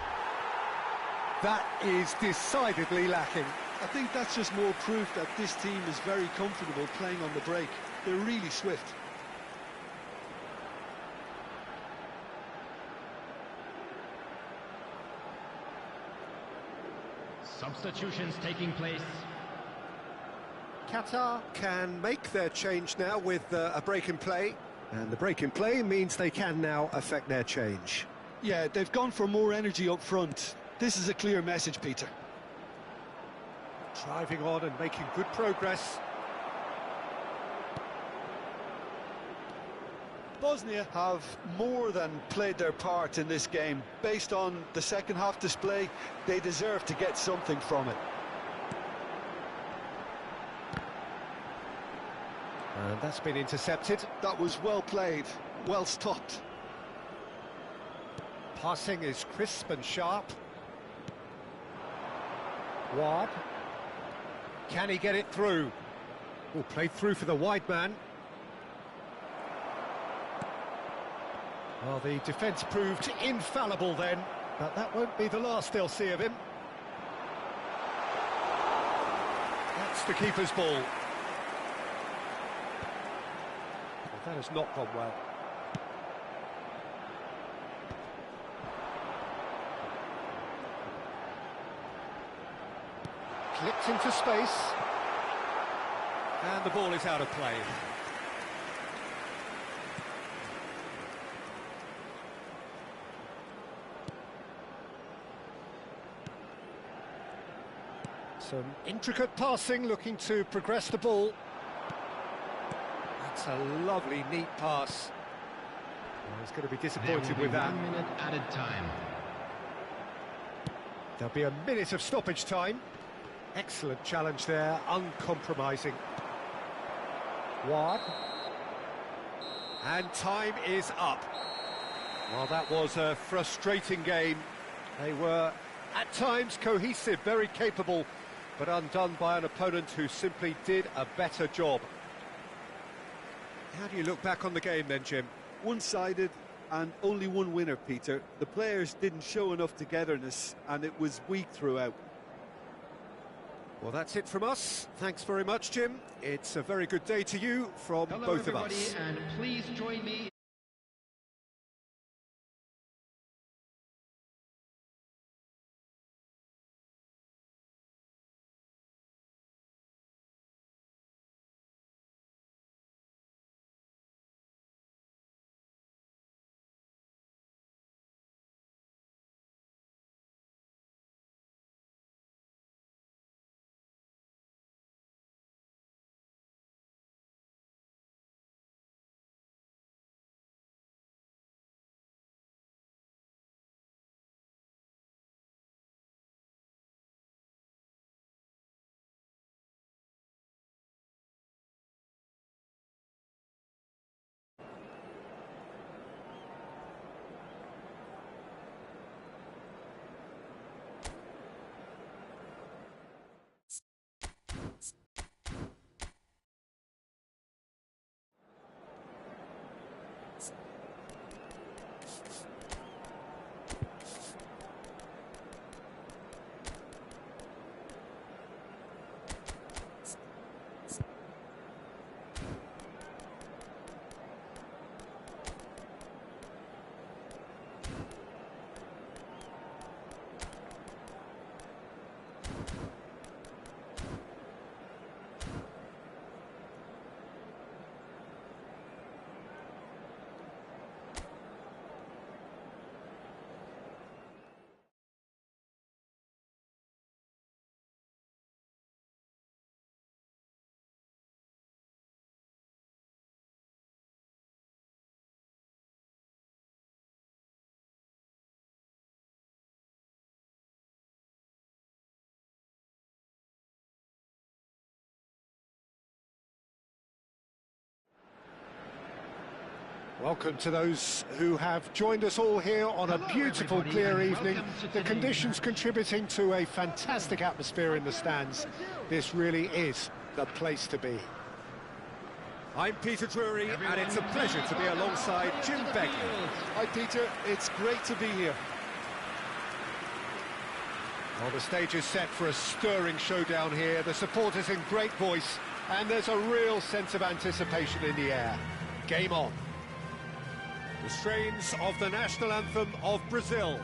That is decidedly lacking. I think that's just more proof that this team is very comfortable playing on the break. They're really swift. Substitutions taking place. Qatar can make their change now with a break in play. And the break in play means they can now affect their change. Yeah, they've gone for more energy up front. This is a clear message, Peter. Driving on and making good progress. Bosnia have more than played their part in this game. Based on the second half display, they deserve to get something from it. And that's been intercepted. That was well played, well stopped. Passing is crisp and sharp. Ward. Can he get it through? Oh, played through for the wide man. Well, the defence proved infallible then, but that won't be the last they'll see of him. That's the keeper's ball. Well, that has not gone well. Clipped into space. And the ball is out of play. Some intricate passing, looking to progress the ball. That's a lovely, neat pass. Oh, he's going to be disappointed with that. 1 minute added time. There'll be a minute of stoppage time. Excellent challenge there, uncompromising. Ward. And time is up. Well, that was a frustrating game. They were, at times, cohesive, very capable, but undone by an opponent who simply did a better job. How do you look back on the game then, Jim? One-sided and only one winner, Peter. The players didn't show enough togetherness and it was weak throughout. Well, that's it from us. Thanks very much, Jim. It's a very good day to you from Hello, both everybody, of us. and please join me Welcome to those who have joined us all here on a beautiful, clear evening. The conditions contributing to a fantastic atmosphere in the stands. This really is the place to be. I'm Peter Drury, and it's a pleasure to be alongside Jim Begley. Hi, Peter. It's great to be here. Well, the stage is set for a stirring showdown here. The supporters in great voice, and there's a real sense of anticipation in the air. Game on. The strains of the national anthem of Brazil.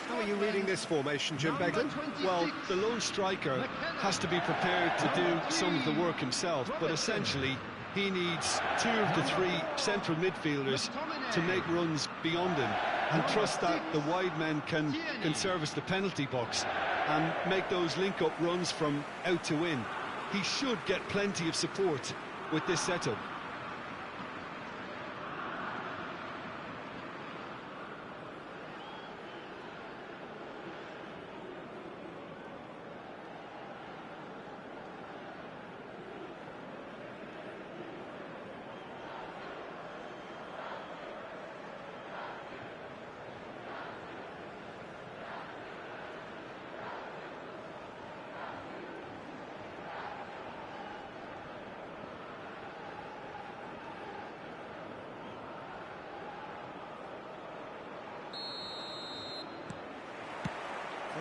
How are you reading this formation, Jim Begley? Well, the lone striker has to be prepared to do some of the work himself, but essentially he needs 2 of the 3 central midfielders to make runs beyond him and trust that the wide men can service the penalty box and make those link-up runs from out to in. He should get plenty of support with this setup.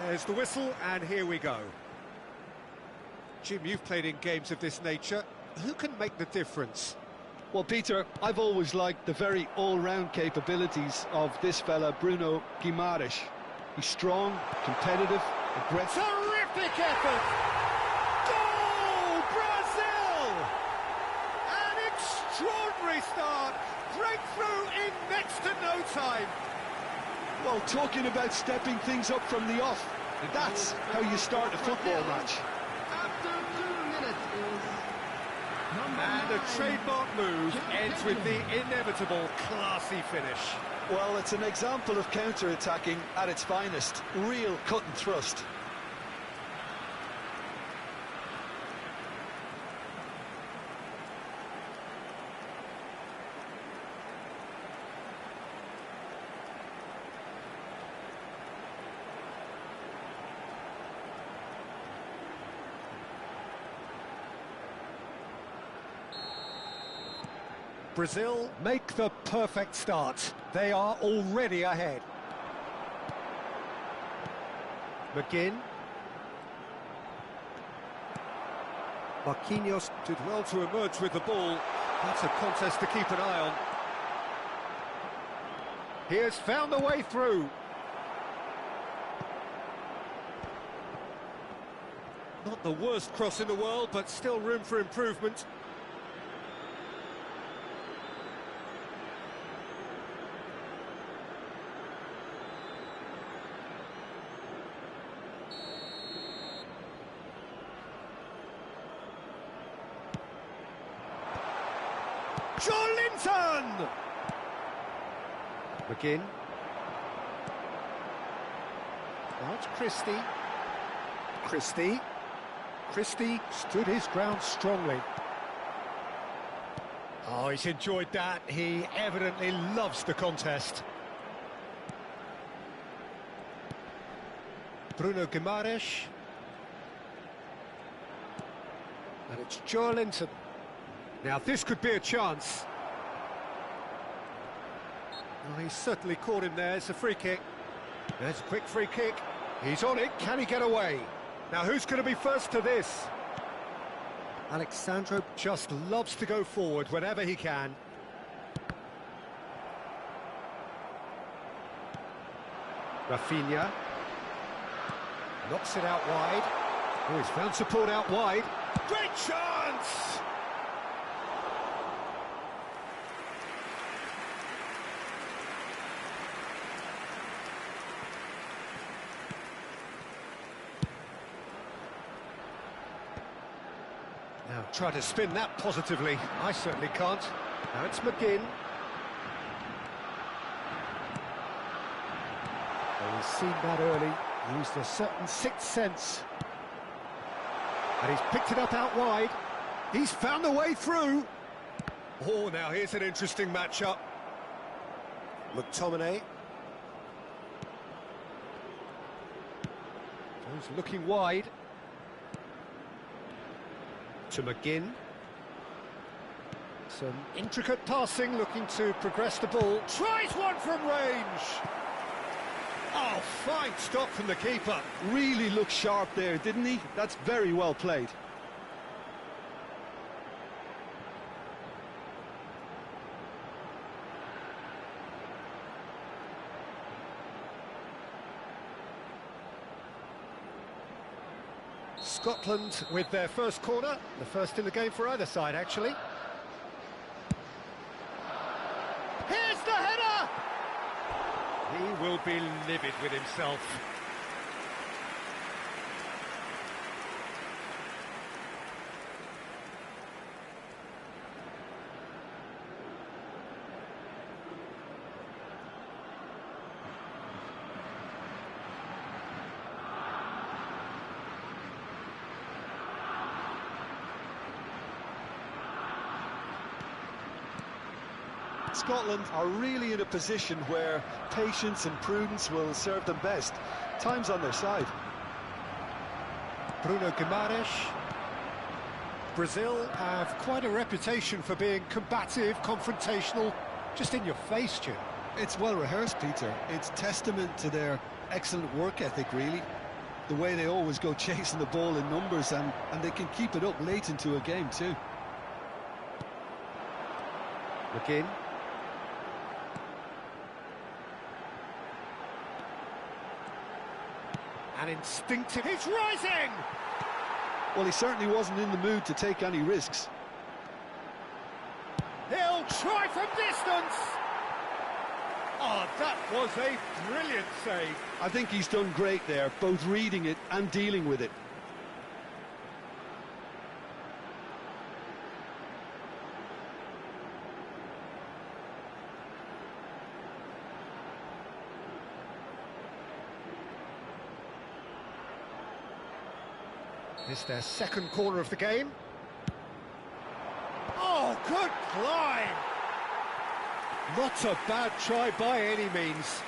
There's the whistle, and here we go. Jim, you've played in games of this nature. Who can make the difference? Well, Peter, I've always liked the very all-round capabilities of this fella, Bruno Guimaraes. He's strong, competitive, aggressive. Terrific effort! Goal, Brazil! An extraordinary start. Breakthrough in next to no time. Well, talking about stepping things up from the off, that's how you start a football match. After 2 minutes is number And a 9. trademark move ends with the inevitable classy finish. Well, it's an example of counter-attacking at its finest. Real cut and thrust. Brazil make the perfect start. They are already ahead. McGinn. Marquinhos did well to emerge with the ball. That's a contest to keep an eye on. He has found the way through. Not the worst cross in the world, but still room for improvement. Joelinton! McGinn. Now it's Christie. Christie stood his ground strongly. Oh, he's enjoyed that. He evidently loves the contest. Bruno Guimaraes. And it's Joelinton. Now this could be a chance. Oh, he's certainly caught him there. It's a free kick. There's a quick free kick. He's on it. Can he get away? Now who's going to be first to this? Alexandro just loves to go forward whenever he can. Rafinha knocks it out wide. Oh, he's found support out wide. Great chance! Now try to spin that positively. I certainly can't. Now it's McGinn. Oh, he's seen that early. Used a certain sixth sense. And he's picked it up out wide. He's found the way through. Oh, now here's an interesting matchup. McTominay. He's looking wide. To McGinn. Some intricate passing, looking to progress the ball. Tries one from range. Oh, fine stop from the keeper. Really looked sharp there, didn't he? That's very well played. Scotland with their first corner, the first in the game for either side, actually. Here's the header! He will be livid with himself. Scotland are really in a position where patience and prudence will serve them best. Time's on their side. Bruno Guimaraes. Brazil have quite a reputation for being combative, confrontational, just in your face, Jim. It's well rehearsed, Peter. It's testament to their excellent work ethic, really. The way they always go chasing the ball in numbers, and they can keep it up late into a game too. McGinn. And instinctive, he's rising! Well, he certainly wasn't in the mood to take any risks. He'll try from distance! Oh, that was a brilliant save. I think he's done great there, both reading it and dealing with it. It's their second corner of the game. Oh, good climb! Not a bad try by any means.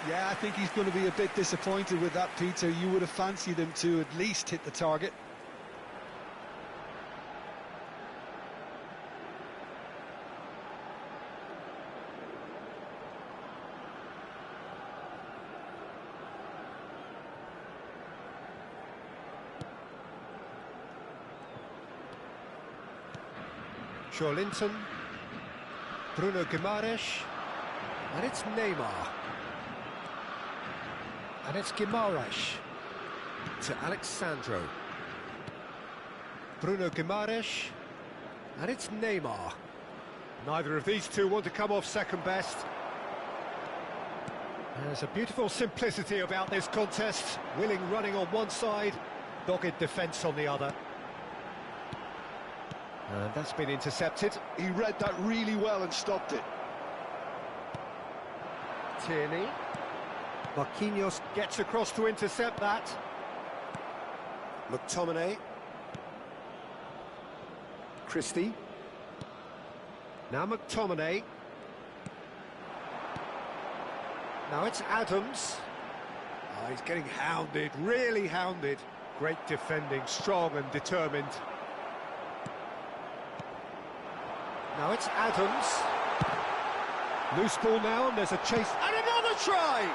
Yeah, I think he's going to be a bit disappointed with that, Peter. You would have fancied him to at least hit the target. Linton, Bruno Guimaraes, and it's Neymar. And it's Guimaraes to Alexandro. Bruno Guimaraes, and it's Neymar. Neither of these two want to come off second best. There's a beautiful simplicity about this contest. Willing running on one side, dogged defence on the other. And that's been intercepted. He read that really well and stopped it. Tierney. Marquinhos gets across to intercept that. McTominay. Christie. Now McTominay. Now it's Adams. Oh, he's getting hounded, really hounded. Great defending, strong and determined. Now it's Adams. Loose ball now, and there's a chase. And another try!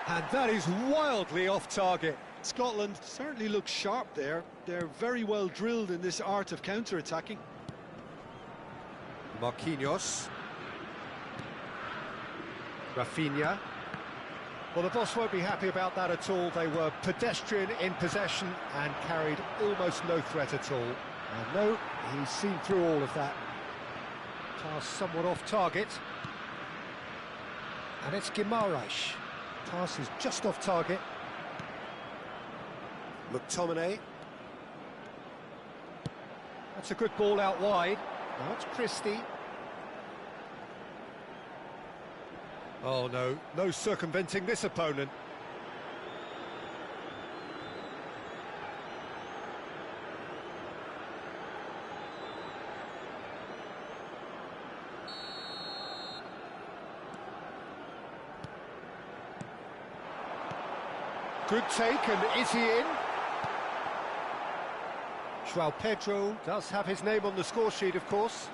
And that is wildly off target. Scotland certainly looks sharp there. They're very well drilled in this art of counter-attacking. Marquinhos. Rafinha. Well, the boss won't be happy about that at all. They were pedestrian in possession and carried almost no threat at all. And no, he's seen through all of that. Pass somewhat off target. And it's Guimaraes. Pass is just off target. McTominay. That's a good ball out wide. Now it's Christie. Oh no, no circumventing this opponent. Good take, and is he in? João Pedro does have his name on the score sheet, of course.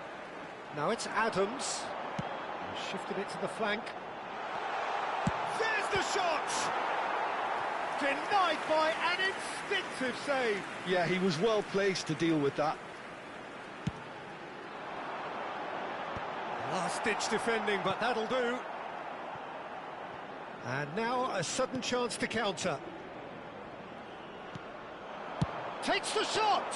Now it's Adams. Shifted it to the flank. There's the shot! Denied by an instinctive save. Yeah, he was well placed to deal with that. Last-ditch defending, but that'll do. And now a sudden chance to counter. Takes the shot!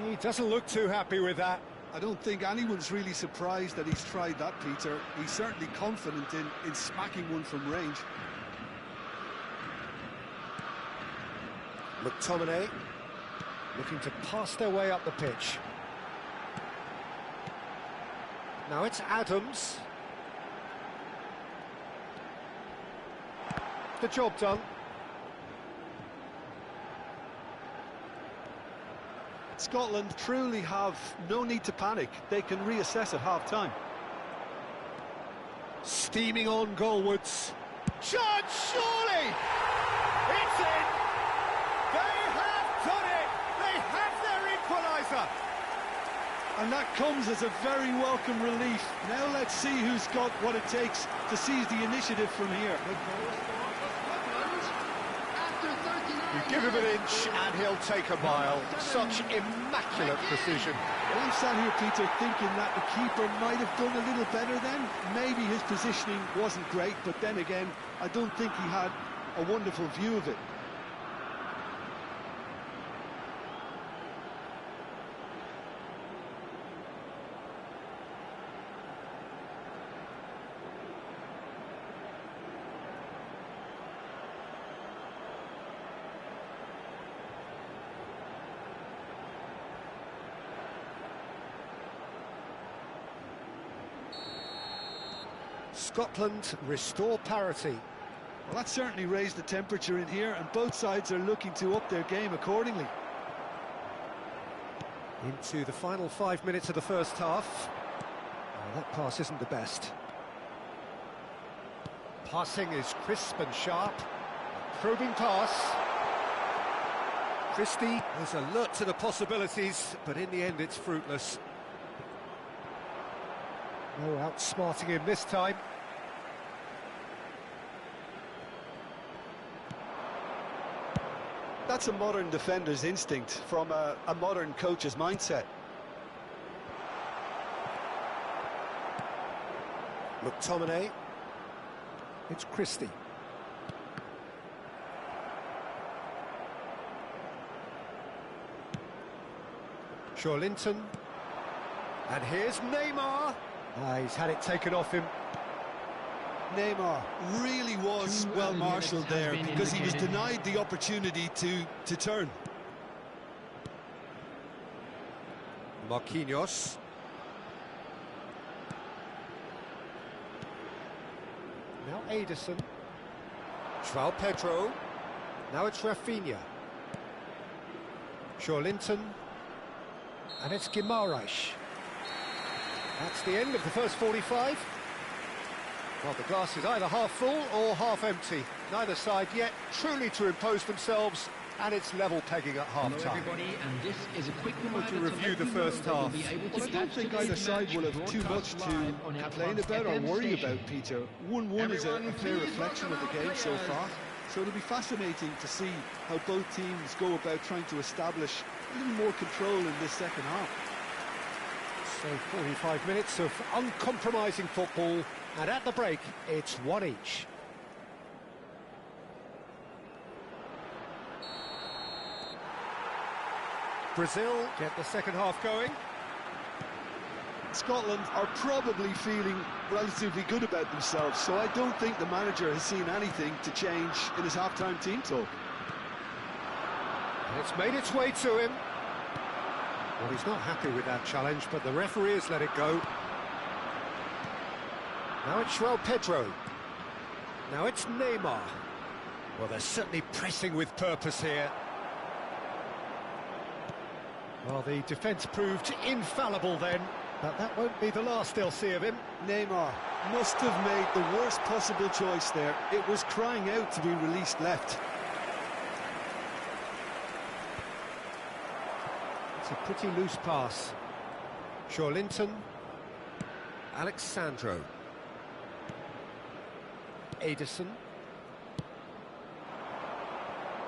He doesn't look too happy with that. I don't think anyone's really surprised that he's tried that, Peter. He's certainly confident in smacking one from range. McTominay looking to pass their way up the pitch. Now it's Adams. The job done. Scotland truly have no need to panic. They can reassess at half-time. Steaming on goalwards. Chance, surely! It's in! They have done it! They have their equaliser! And that comes as a very welcome relief. Now let's see who's got what it takes to seize the initiative from here. You give him an inch and he'll take a mile. Such immaculate precision. Well, I'm sat here, Peter, thinking that the keeper might have done a little better then. Maybe his positioning wasn't great, but then again, I don't think he had a wonderful view of it. Scotland restore parity. Well, that certainly raised the temperature in here, and both sides are looking to up their game accordingly. Into the final 5 minutes of the first half. Oh, that pass isn't the best. Passing is crisp and sharp. Probing pass. Christie is alert to the possibilities, but in the end it's fruitless. No outsmarting him this time. That's a modern defender's instinct from a modern coach's mindset. McTominay. It's Christie. Linton. And here's Neymar. He's had it taken off him. Neymar really was well marshalled there because he was denied the opportunity to turn. Marquinhos. Now Ederson. João Pedro. Now it's Rafinha. Linton. And it's Guimaraes. That's the end of the first 45. Well, the glass is either half full or half empty. Neither side yet truly to impose themselves, and it's level pegging at half-time. To review the first half. Well, I don't think either side will have too much to complain about or worry about, Peter. 1-1 is a fair reflection of the game so far. So it'll be fascinating to see how both teams go about trying to establish a little more control in this second half. So 45 minutes of uncompromising football, and at the break, it's one each. Brazil get the second half going. Scotland are probably feeling relatively good about themselves, so I don't think the manager has seen anything to change in his half-time team talk. And it's made its way to him. Well, he's not happy with that challenge, but the referee has let it go. Now it's João Pedro. Now it's Neymar. Well, they're certainly pressing with purpose here. Well, the defence proved infallible then, but that won't be the last they'll see of him. Neymar must have made the worst possible choice there. It was crying out to be released left. It's a pretty loose pass. Linton. Alexandro. Ederson.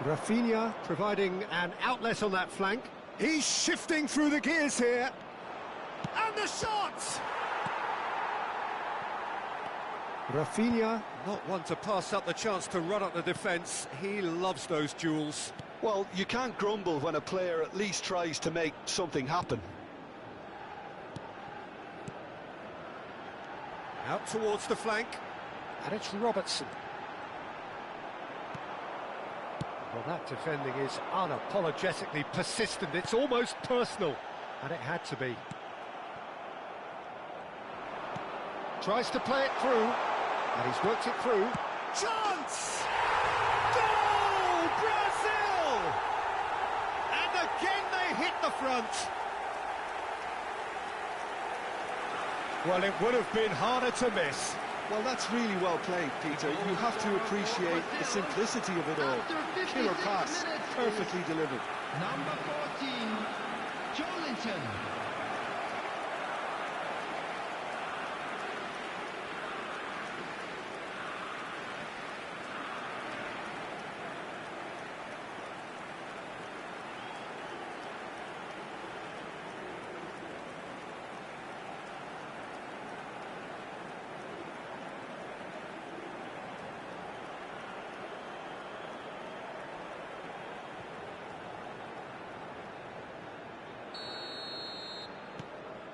Rafinha providing an outlet on that flank. He's shifting through the gears here. And the shot! Rafinha, not one to pass up the chance to run up the defence. He loves those duels. Well, you can't grumble when a player at least tries to make something happen. Out towards the flank. And it's Robertson. Well, that defending is unapologetically persistent. It's almost personal. And it had to be. Tries to play it through. And he's worked it through. Chance! Goal! Brazil! And again they hit the front. Well, it would have been harder to miss. Well, that's really well played, Peter. You have to appreciate the simplicity of it all. Killer pass, perfectly delivered. Number 14, Linton.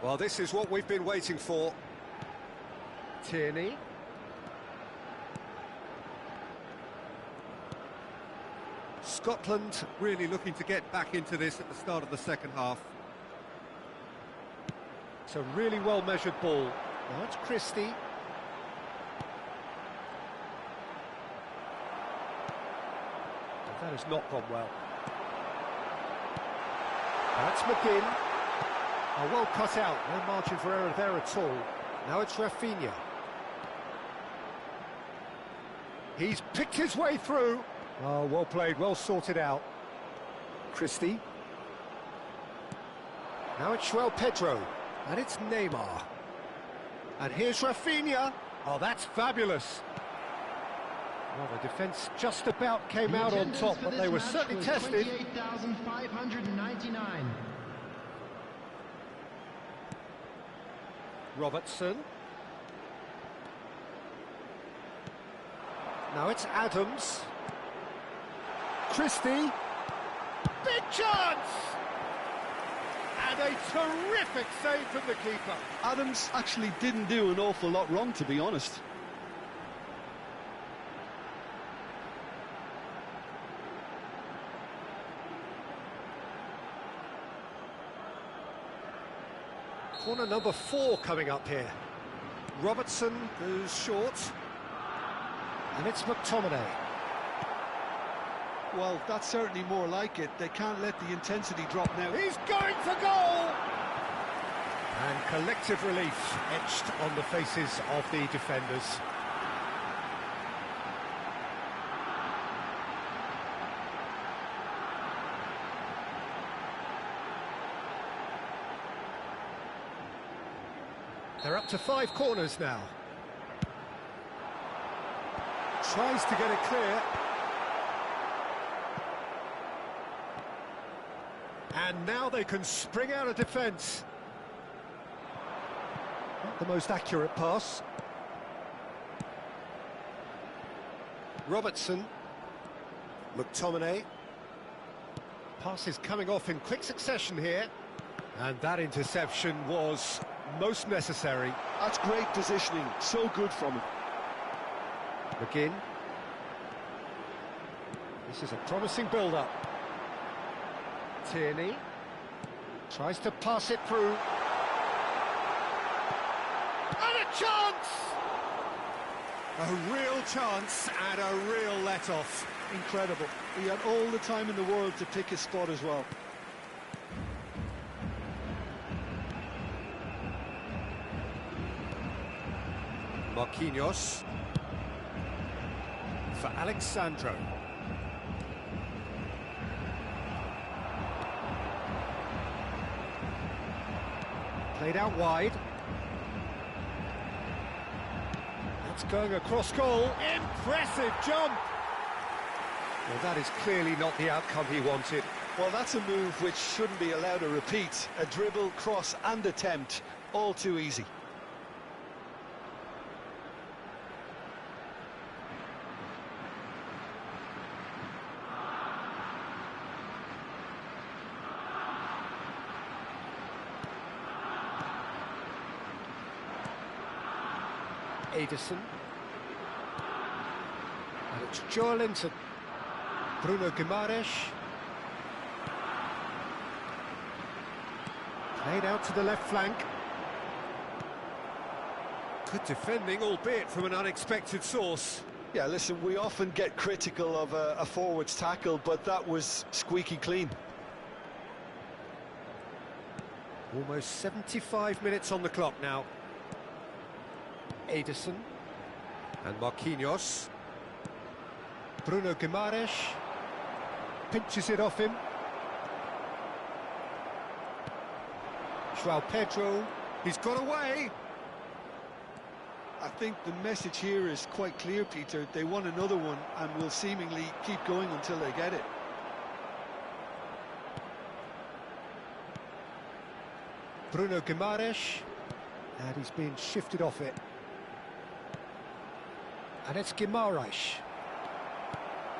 Well, this is what we've been waiting for. Tierney. Scotland really looking to get back into this at the start of the second half. It's a really well-measured ball. Now it's Christie. That has not gone well. That's McGinn. Oh, well cut out, no margin for error there at all. Now it's Rafinha. He's picked his way through. Oh, well played, well sorted out. Christie. Now it's João Pedro. And it's Neymar. And here's Rafinha. Oh, that's fabulous. Well, the defence just about came out on top, but they were certainly tested. 28,599. Robertson. Now it's Adams. Christie. Big chance! And a terrific save from the keeper. Adams actually didn't do an awful lot wrong, to be honest. Corner number 4 coming up here. Robertson goes short. And it's McTominay. Well, that's certainly more like it. They can't let the intensity drop now. He's going for goal! And collective relief etched on the faces of the defenders. They're up to 5 corners now. Tries to get it clear. And now they can spring out of defence. Not the most accurate pass. Robertson. McTominay. Passes coming off in quick succession here. And that interception was most necessary. That's great positioning, so good from him. McGinn. This is a promising build-up. Tierney tries to pass it through. And a chance! A real chance and a real let-off. Incredible. He had all the time in the world to pick his spot as well. Marquinhos for Alexandro. Played out wide. That's going across goal. Impressive jump! Well, that is clearly not the outcome he wanted. Well, that's a move which shouldn't be allowed to repeat. A dribble, cross and attempt, all too easy. Ederson. And it's Joelinton. Bruno Guimaraes. Played out to the left flank. Good defending, albeit from an unexpected source. Yeah, listen, we often get critical of a forward's tackle, but that was squeaky clean. Almost 75 minutes on the clock now. Ederson and Marquinhos. Bruno Guimaraes pinches it off him. João Pedro, he's got away. I think the message here is quite clear, Peter. They want another one and will seemingly keep going until they get it. Bruno Guimaraes, and he's being shifted off it. And it's Guimaraes.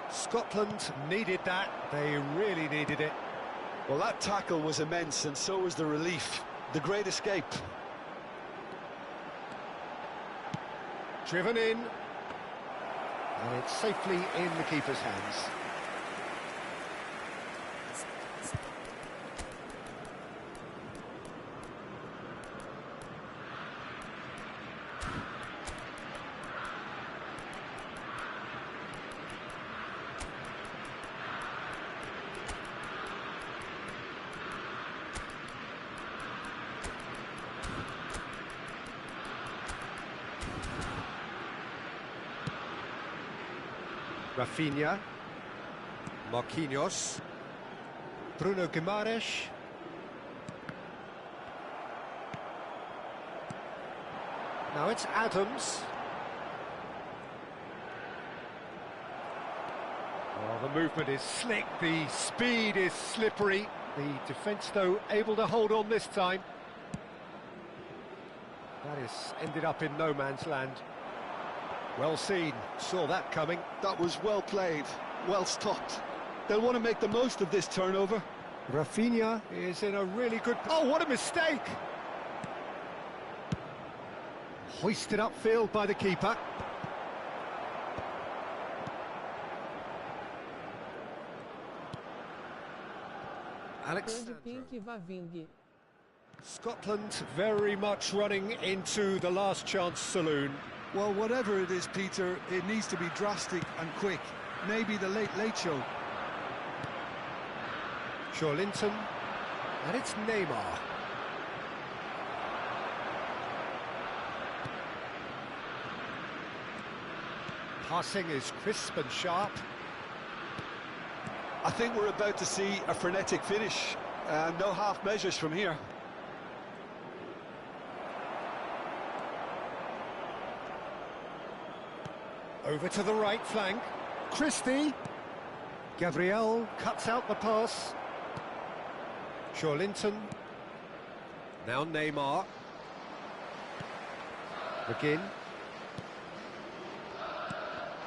Scotland needed that. They really needed it. Well, that tackle was immense, and so was the relief. The great escape. Driven in. And it's safely in the keeper's hands. Rafinha, Marquinhos, Bruno Guimaraes. Now it's Adams. Oh, the movement is slick, the speed is slippery. The defence, though, able to hold on this time. That is ended up in no man's land. Well seen, saw that coming. That was well played, well stopped. They'll want to make the most of this turnover. Rafinha is in a really good... Oh, what a mistake! Hoisted upfield by the keeper. Alexandro. Scotland very much running into the last chance saloon. Well, whatever it is, Peter, it needs to be drastic and quick. Maybe the late show. Joelinton, and it's Neymar. Passing is crisp and sharp. I think we're about to see a frenetic finish. No half measures from here. Over to the right flank. Christie. Gabriel cuts out the pass. Joelinton. Now Neymar. McGinn.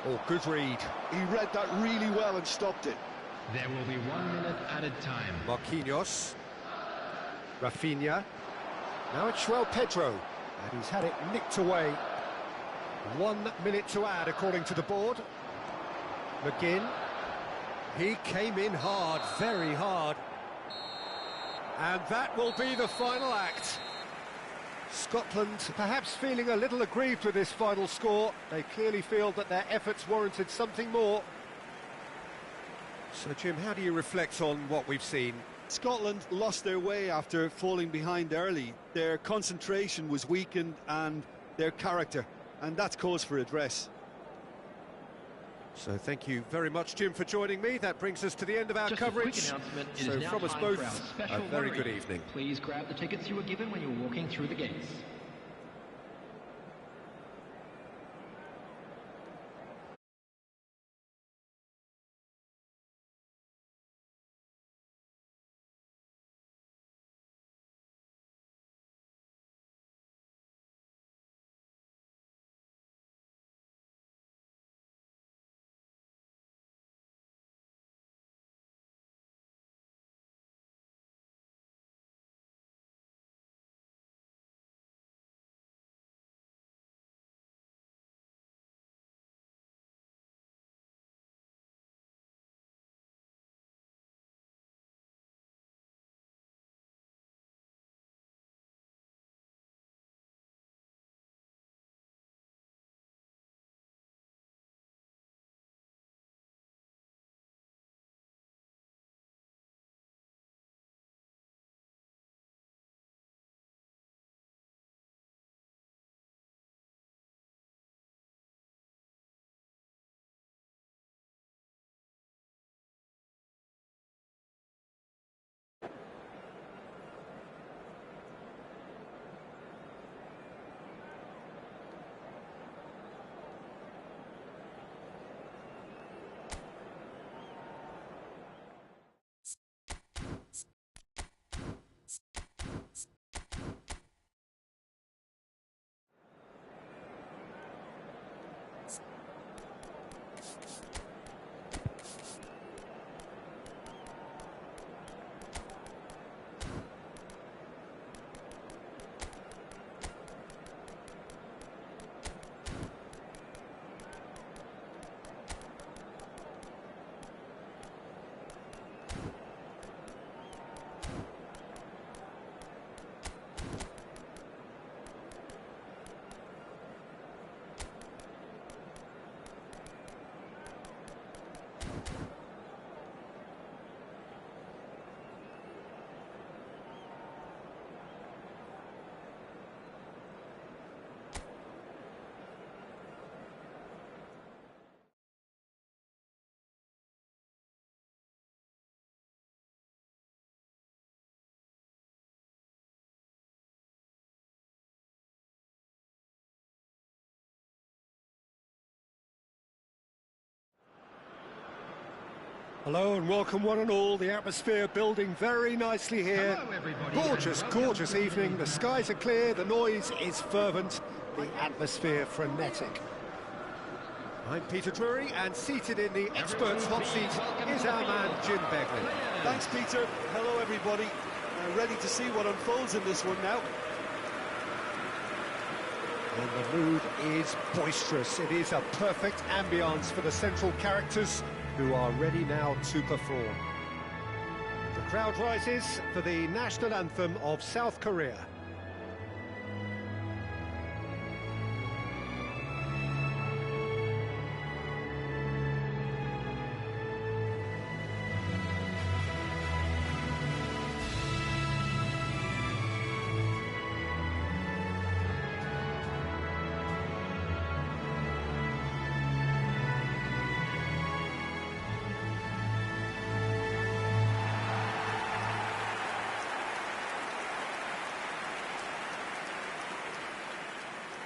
Oh, good read. He read that really well and stopped it. There will be 1 minute added time. Marquinhos. Rafinha. Now it's João Pedro, and he's had it nicked away. 1 minute to add, according to the board. McGinn. He came in hard, very hard. And that will be the final act. Scotland perhaps feeling a little aggrieved with this final score. They clearly feel that their efforts warranted something more. So, Jim, how do you reflect on what we've seen? Scotland lost their way after falling behind early. Their concentration was weakened and their character, and that's cause for address. So thank you very much, Jim, for joining me. That brings us to the end of our coverage. So from us both, a very good evening. Please grab the tickets you were given when you were walking through the gates. Hello and welcome one and all. The atmosphere building very nicely here. Hello, everybody. Gorgeous, gorgeous evening. The skies are clear, the noise is fervent, the atmosphere frenetic. I'm Peter Drury, and seated in the experts' hot seat is our man Jim Begley. Thanks, Peter. Hello, everybody. Ready to see what unfolds in this one now. And the mood is boisterous. It is a perfect ambience for the central characters who are ready now to perform. The crowd rises for the national anthem of South Korea.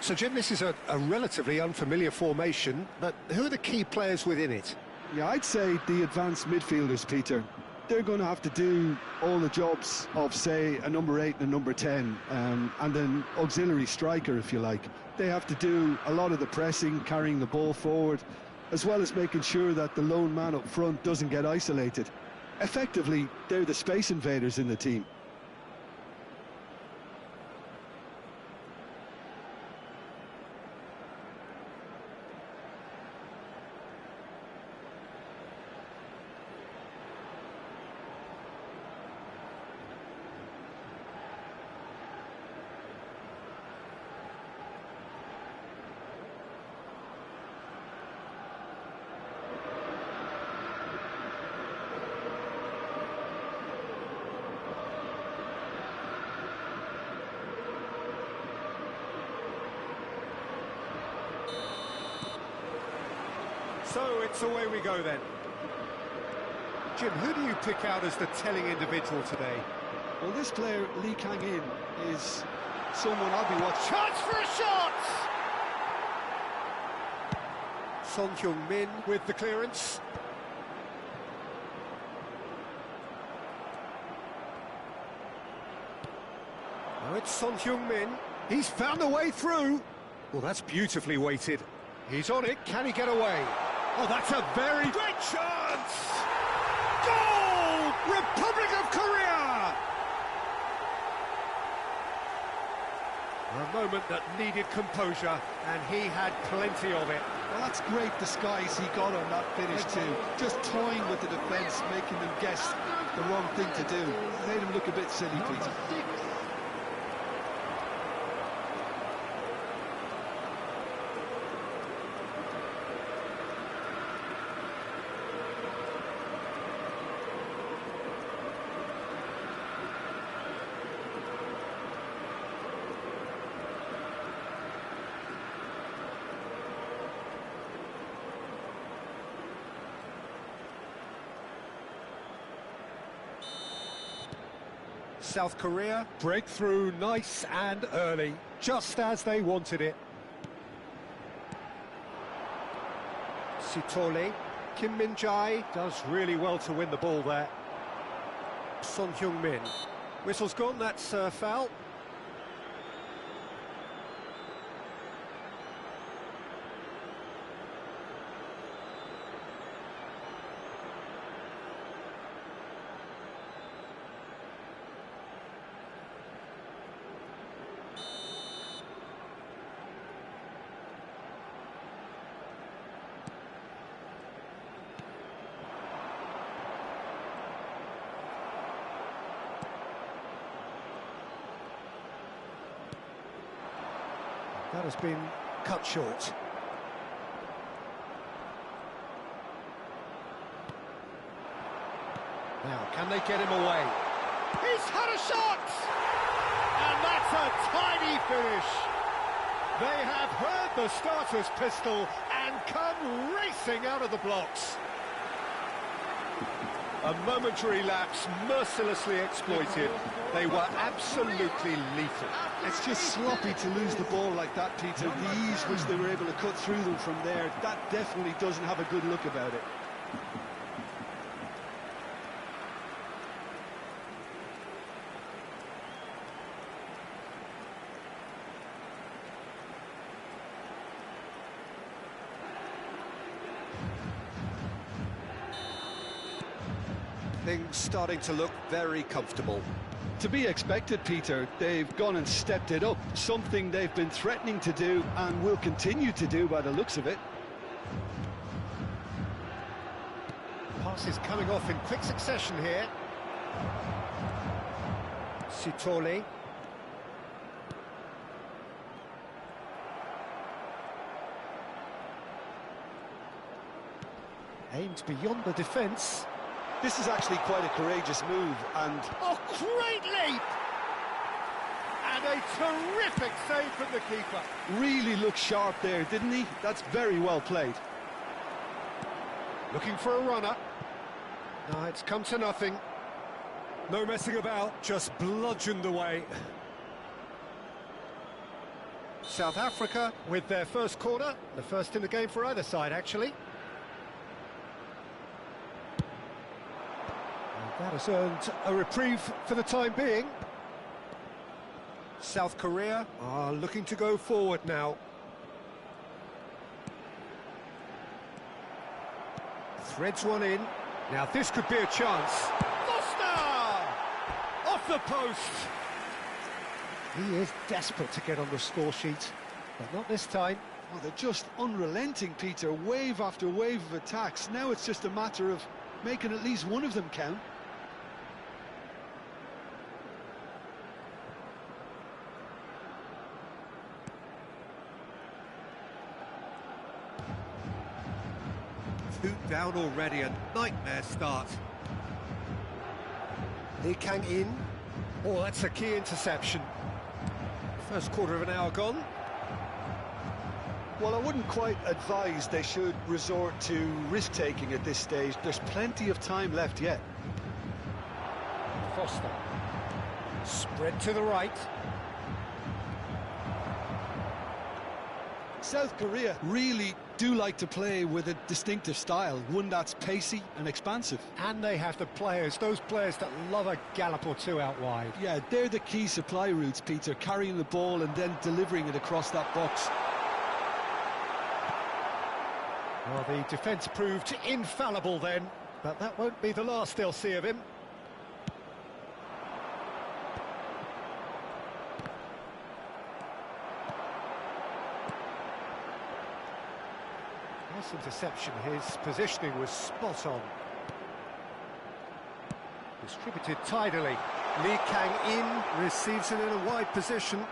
So, Jim, this is a relatively unfamiliar formation, but who are the key players within it? Yeah, I'd say the advanced midfielders, Peter. They're going to have to do all the jobs of, say, a number 8 and a number 10, and an auxiliary striker, if you like. They have to do a lot of the pressing, carrying the ball forward, as well as making sure that the lone man up front doesn't get isolated. Effectively, they're the space invaders in the team. So it's away we go then. Jim, who do you pick out as the telling individual today? Well, this player, Lee Kang-in, is someone I'll be watching. Chance for a shot! Son Heung-min with the clearance. Now it's Son Heung-min. He's found a way through. Well, that's beautifully weighted. He's on it. Can he get away? Oh, that's a very great chance! Goal! Republic of Korea! A moment that needed composure, and he had plenty of it. Well, that's great disguise he got on that finish too. Just toying with the defence, making them guess the wrong thing to do. Made him look a bit silly, Peter. South Korea break through nice and early, just as they wanted it. Sitole, Kim Min-jae does really well to win the ball there. Son Heung-min, whistle's gone, that's foul. That has been cut short. Now, can they get him away? He's had a shot! And that's a tiny finish. They have heard the starter's pistol and come racing out of the blocks. A momentary lapse mercilessly exploited. They were absolutely lethal. It's just sloppy to lose the ball like that, Peter. The ease which they were able to cut through them from there, that definitely doesn't have a good look about it. Things starting to look very comfortable. To be expected, Peter. They've gone and stepped it up, something they've been threatening to do and will continue to do by the looks of it. Passes coming off in quick succession here. Sitole. Aimed beyond the defence. This is actually quite a courageous move, and... Oh, great leap! And a terrific save from the keeper. Really looked sharp there, didn't he? That's very well played. Looking for a runner. No, it's come to nothing. No messing about, just bludgeoned away. South Africa with their first corner, the first in the game for either side, actually. That has earned a reprieve for the time being. South Korea are looking to go forward now. Threads one in. Now this could be a chance. Foster! Off the post! He is desperate to get on the score sheet, but not this time. Oh, they're just unrelenting, Peter. Wave after wave of attacks. Now it's just a matter of making at least one of them count. Two down already, a nightmare start. Lee Kang in. Oh, that's a key interception. First quarter of an hour gone. Well, I wouldn't quite advise they should resort to risk-taking at this stage. There's plenty of time left yet. Foster. Spread to the right. South Korea really do like to play with a distinctive style, one that's pacey and expansive. And they have the players, those players that love a gallop or two out wide. Yeah, they're the key supply routes, Peter, carrying the ball and then delivering it across that box. Well, the defence proved infallible then, but that won't be the last they'll see of him. Nice interception, his positioning was spot on. Distributed tidily. Lee Kang in, receives it in a wide position.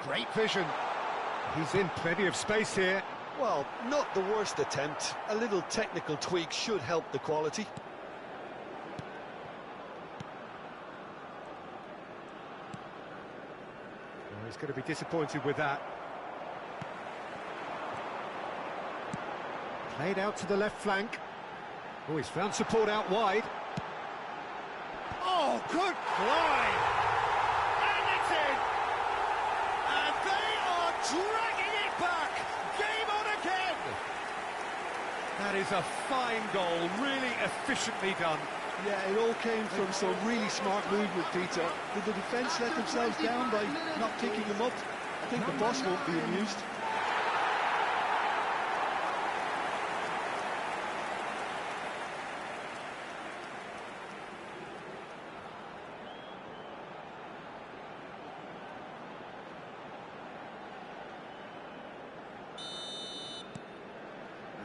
Great vision. He's in plenty of space here. Well, not the worst attempt. A little technical tweak should help the quality. Well, he's going to be disappointed with that. Played out to the left flank. Oh, he's found support out wide. Oh, good fly! And it's in! And they are dragging it back! Game on again! That is a fine goal, really efficiently done. Yeah, it all came from some really smart movement, Peter. Did the defence let themselves down by not picking them up? I think the boss won't be amused.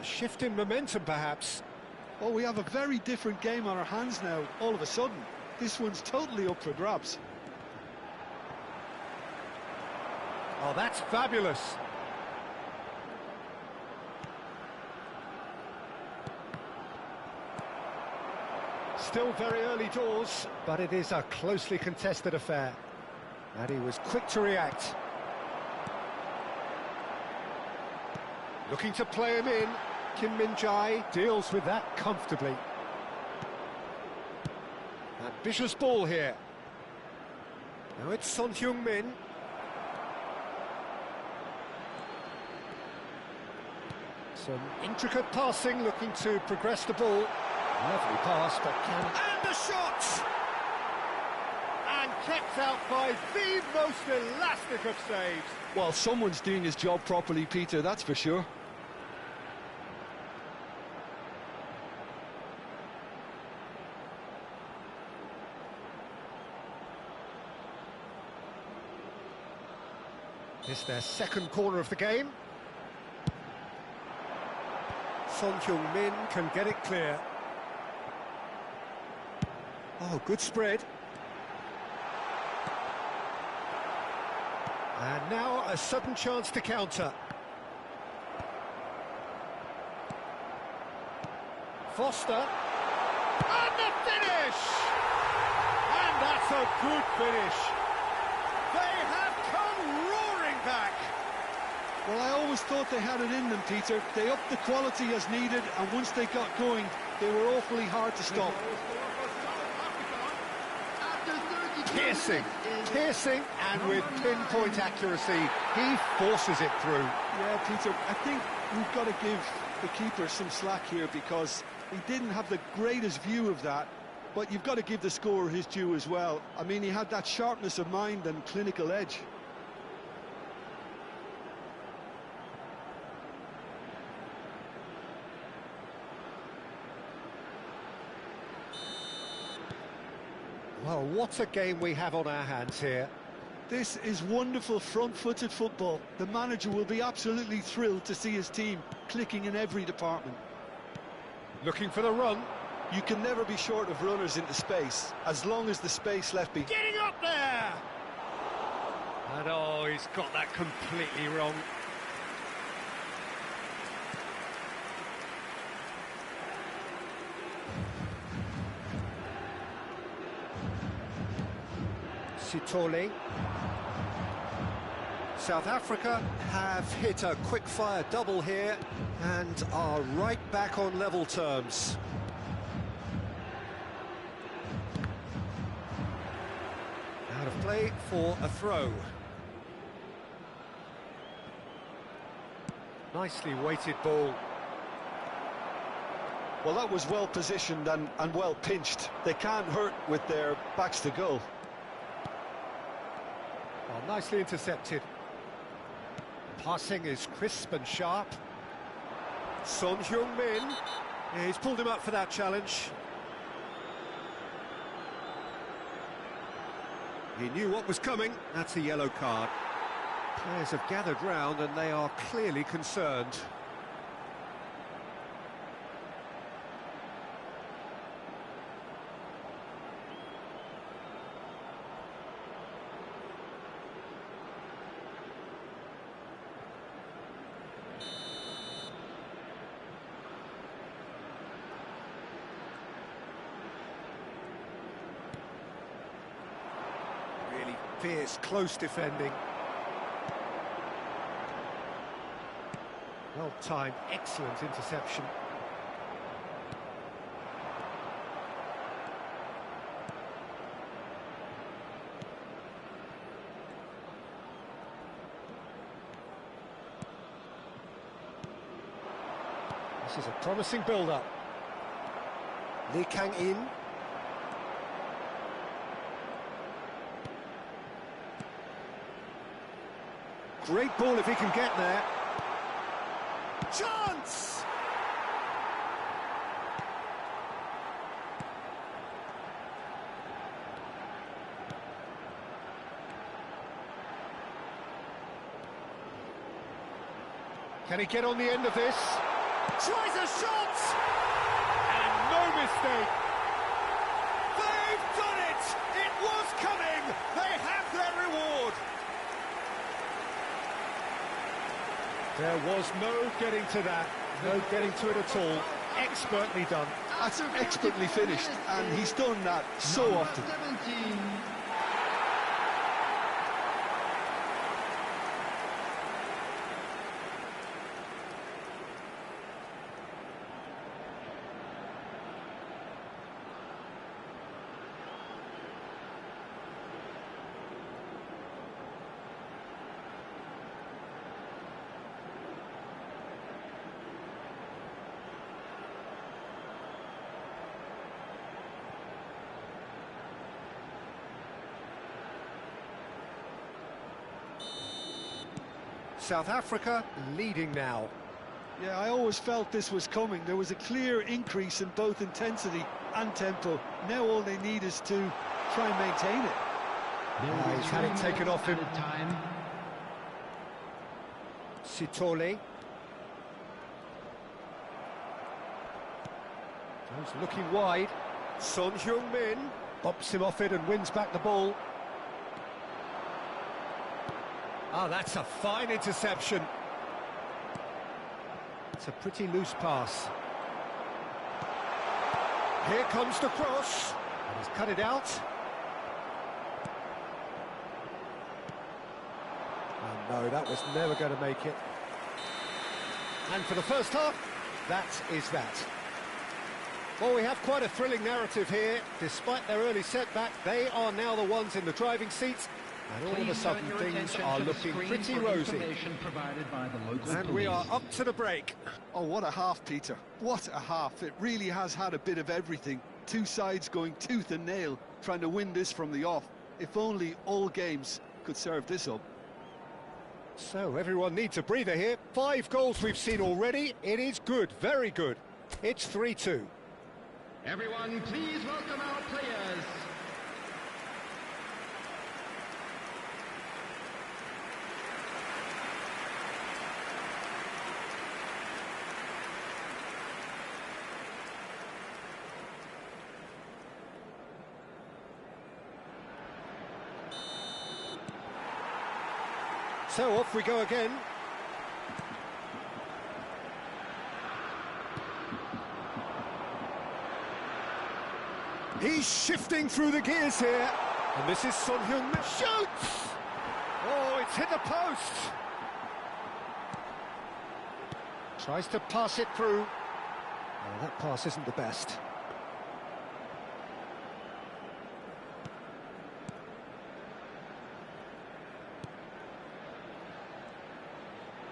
Shift in momentum, perhaps. Oh, we have a very different game on our hands now, all of a sudden. This one's totally up for grabs. Oh, that's fabulous. Still very early doors, but it is a closely contested affair. And he was quick to react. Looking to play him in. Kim Min-jae deals with that comfortably. Ambitious ball here. Now it's Son Heung-min. Some intricate passing, looking to progress the ball. Lovely pass, but can... And the shot! And kept out by the most elastic of saves. Well, someone's doing his job properly, Peter, that's for sure. It's their second corner of the game. Son Heung-min can get it clear. Oh, good spread. And now a sudden chance to counter. Foster. And the finish! And that's a good finish. They have come roaring back. Well, I always thought they had it in them, Peter. They upped the quality as needed, and once they got going, they were awfully hard to stop. Piercing, and with pinpoint accuracy, he forces it through. Yeah, Peter, I think we've got to give the keeper some slack here because he didn't have the greatest view of that, but you've got to give the scorer his due as well. I mean, he had that sharpness of mind and clinical edge. Well, what a game we have on our hands here. This is wonderful front-footed football. The manager will be absolutely thrilled to see his team clicking in every department. Looking for the run. You can never be short of runners into space, as long as the space left be... Getting up there! And oh, he's got that completely wrong. Sitole. South Africa have hit a quick-fire double here and are right back on level terms. Out of play for a throw. Nicely weighted ball. Well, that was well positioned and well pinched. They can't hurt with their backs to goal. Well, nicely intercepted. Passing is crisp and sharp. Son Heung-min. Yeah, he's pulled him up for that challenge. He knew what was coming. That's a yellow card. Players have gathered round and they are clearly concerned. Really fierce, close defending. Well-timed, excellent interception. This is a promising build-up. Lee Kang-in. Great ball if he can get there. Chance! Can he get on the end of this? Tries a shot! And no mistake! They've done it! It was coming! They have their reward! There was no getting to that, no getting to it at all. Expertly done. That's expertly finished, and he's done that so often. 17. South Africa leading now. Yeah, I always felt this was coming. There was a clear increase in both intensity and tempo. Now all they need is to try and maintain it. He's had it taken off him. Sitole. He's looking wide. Son Heung-min bops him off it and wins back the ball. Oh, that's a fine interception. It's a pretty loose pass. Here comes the cross. And he's cut it out. Oh, no, that was never going to make it. And for the first half, that is that. Well, we have quite a thrilling narrative here. Despite their early setback, they are now the ones in the driving seats. And all of a sudden, things are looking pretty rosy. And we are up to the break. Oh, what a half, Peter. What a half. It really has had a bit of everything. Two sides going tooth and nail, trying to win this from the off. If only all games could serve this up. So, everyone needs a breather here. 5 goals we've seen already. It is good, very good. It's 3-2. Everyone, please welcome our players. So off we go again. He's shifting through the gears here. And this is Son Heung-min. Shoots! Oh, it's hit the post. Tries to pass it through. Oh, that pass isn't the best.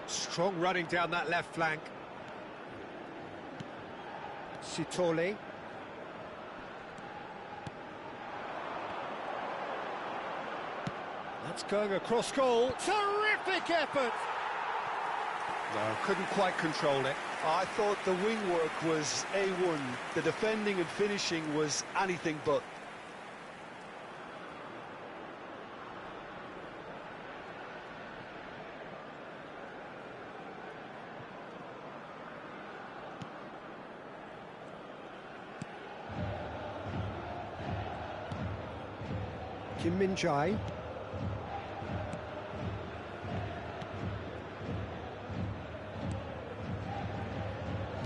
Strong running down that left flank. Sitole. That's going across goal. Terrific effort! No, couldn't quite control it. I thought the wing work was A1. The defending and finishing was anything but. Kim Min-jae.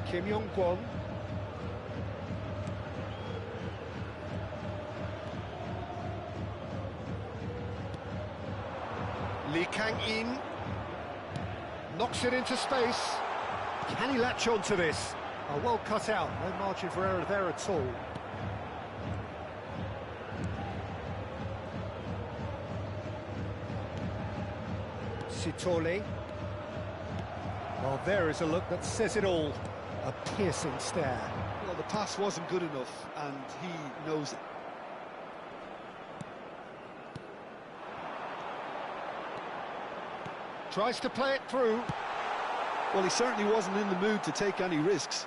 Kim Yong-kwon. Lee Kang-in knocks it into space. Can he latch on to this? Oh, well cut out, no margin for error there at all. Sitole. Well, there is a look that says it all. A piercing stare. Well, the pass wasn't good enough, and he knows it. Tries to play it through. Well, he certainly wasn't in the mood to take any risks.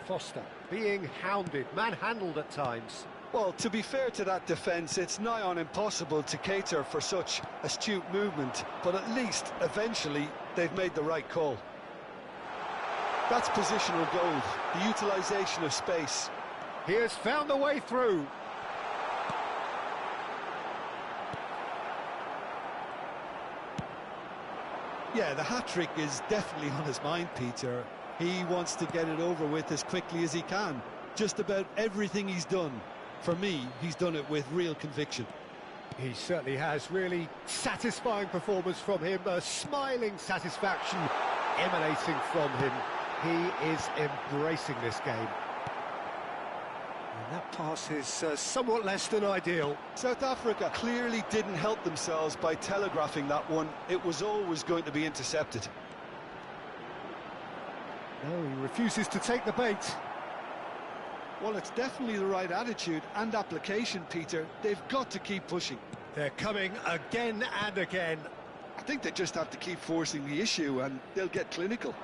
Foster being hounded, manhandled at times. Well, to be fair to that defence, it's nigh on impossible to cater for such astute movement, but at least, eventually, they've made the right call. That's positional gold, the utilisation of space. He has found the way through. Yeah, the hat-trick is definitely on his mind, Peter. He wants to get it over with as quickly as he can. Just about everything he's done, for me, he's done it with real conviction. He certainly has. Really satisfying performance from him. A smiling satisfaction emanating from him. He is embracing this game. And that pass is somewhat less than ideal. South Africa clearly didn't help themselves by telegraphing that one. It was always going to be intercepted. No, he refuses to take the bait. Well, it's definitely the right attitude and application, Peter. They've got to keep pushing. They're coming again and again. I think they just have to keep forcing the issue and they'll get clinical.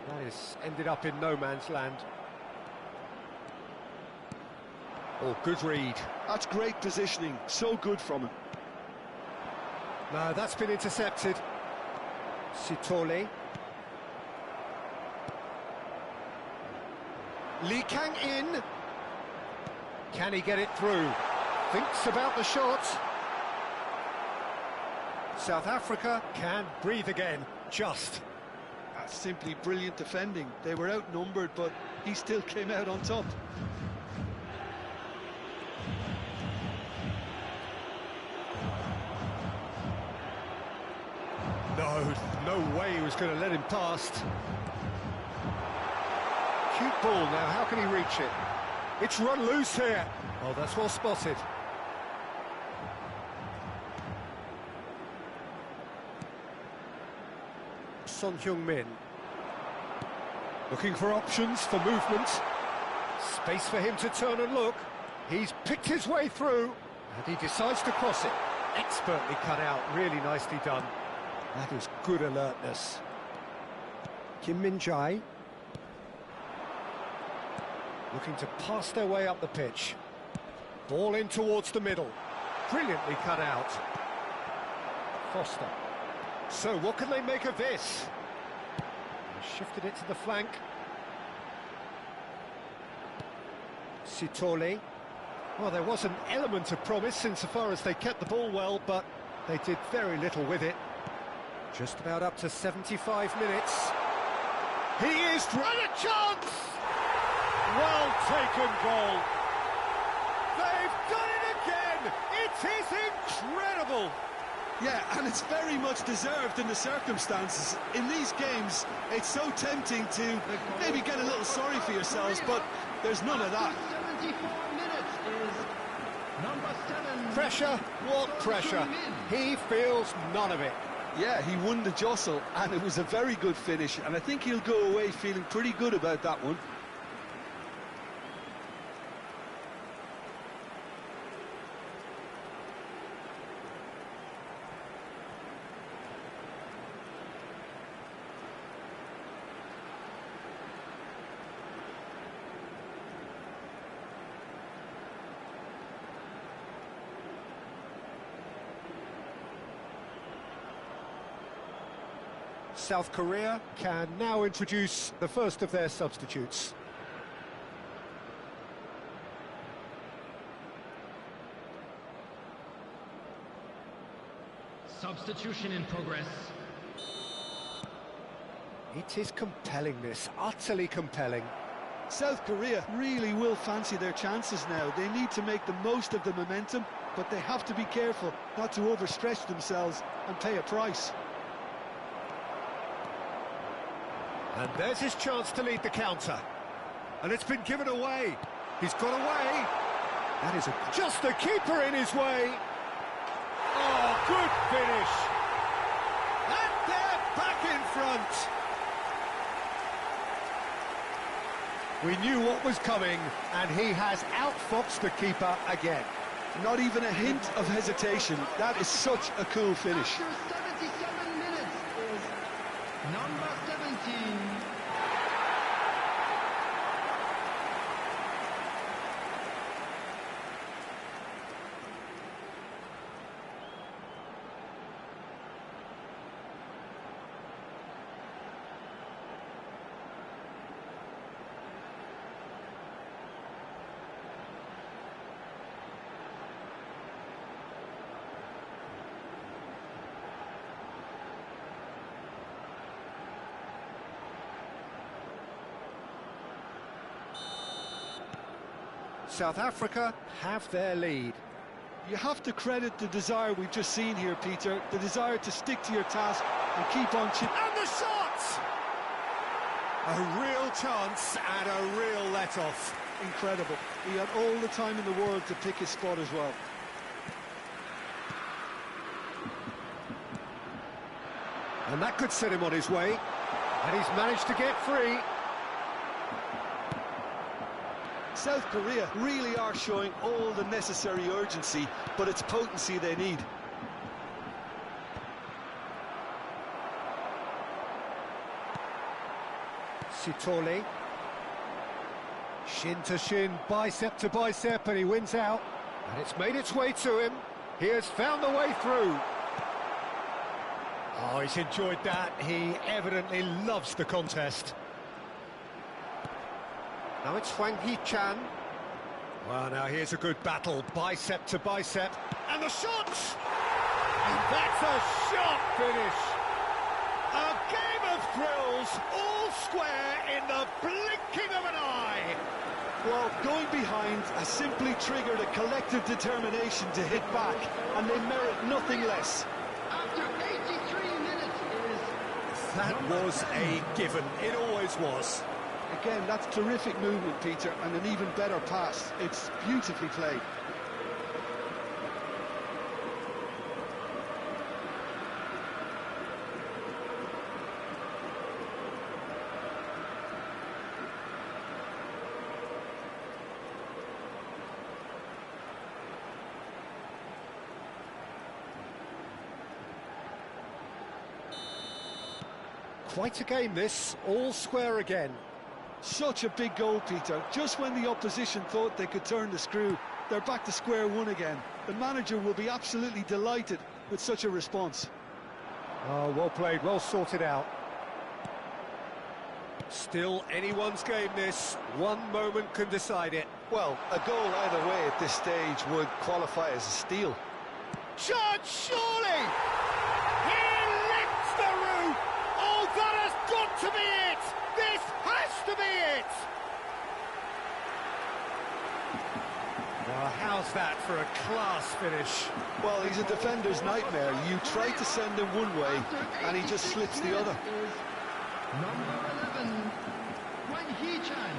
That has ended up in no man's land. Oh, good read. That's great positioning. So good from him. No, that's been intercepted. Sitole. Lee Kang-in. Can he get it through? Thinks about the shot. South Africa can breathe again, just. That's simply brilliant defending. They were outnumbered, but he still came out on top. No way he was going to let him past. Cute ball now, how can he reach it? It's run loose here. Oh, that's well spotted. Son Heung-min. Looking for options for movement. Space for him to turn and look. He's picked his way through. And he decides to cross it. Expertly cut out, really nicely done. That is good alertness. Kim Min-jae. Looking to pass their way up the pitch. Ball in towards the middle. Brilliantly cut out. Foster. So what can they make of this? Shifted it to the flank. Sitoli. Well, there was an element of promise insofar as they kept the ball well, but they did very little with it. Just about up to 75 minutes. He is and a chance! Well taken goal. They've done it again! It is incredible! Yeah, and it's very much deserved in the circumstances. In these games, it's so tempting to maybe get a little sorry for yourselves, but there's none of that. 74 minutes is number 7. Pressure? What pressure? He feels none of it. Yeah, he won the jostle, and it was a very good finish, and I think he'll go away feeling pretty good about that one. South Korea can now introduce the first of their substitutes. Substitution in progress. It is compelling, this, utterly compelling. South Korea really will fancy their chances now. They need to make the most of the momentum, but they have to be careful not to overstretch themselves and pay a price. And there's his chance to lead the counter. And it's been given away. He's got away. That is just the keeper in his way. Oh, good finish. And they're back in front. We knew what was coming, and he has outfoxed the keeper again. Not even a hint of hesitation. That is such a cool finish. After 77 minutes is number 17. South Africa have their lead. You have to credit the desire we've just seen here, Peter. The desire to stick to your task and keep on chipping. And the shot! A real chance and a real let-off. Incredible. He had all the time in the world to pick his spot as well. And that could set him on his way. And he's managed to get free. South Korea really are showing all the necessary urgency, but it's potency they need. Sitoli. Shin to shin, bicep to bicep, and he wins out. And it's made its way to him. He has found the way through. Oh, he's enjoyed that. He evidently loves the contest. Now it's Hwang Hee-chan. Well, now here's a good battle, bicep to bicep. And the shot! And that's a sharp finish. A game of thrills, all square in the blinking of an eye. Well, going behind has simply triggered a collective determination to hit back, and they merit nothing less. After 83 minutes is... That was a given, it always was. Again, that's terrific movement, Peter, and an even better pass. It's beautifully played. Quite a game this, all square again. Such a big goal, Peter. Just when the opposition thought they could turn the screw, they're back to square one again. The manager will be absolutely delighted with such a response. Oh, well played, well sorted out. Still anyone's game this. One moment can decide it. Well, a goal either way at this stage would qualify as a steal. Chance, surely! He lifts the roof! Oh, that has got to be it! This has to be it! Well, how's that for a class finish? Well, he's a defender's nightmare. You try to send him one way, and he just slips the other. Number 11, Chan.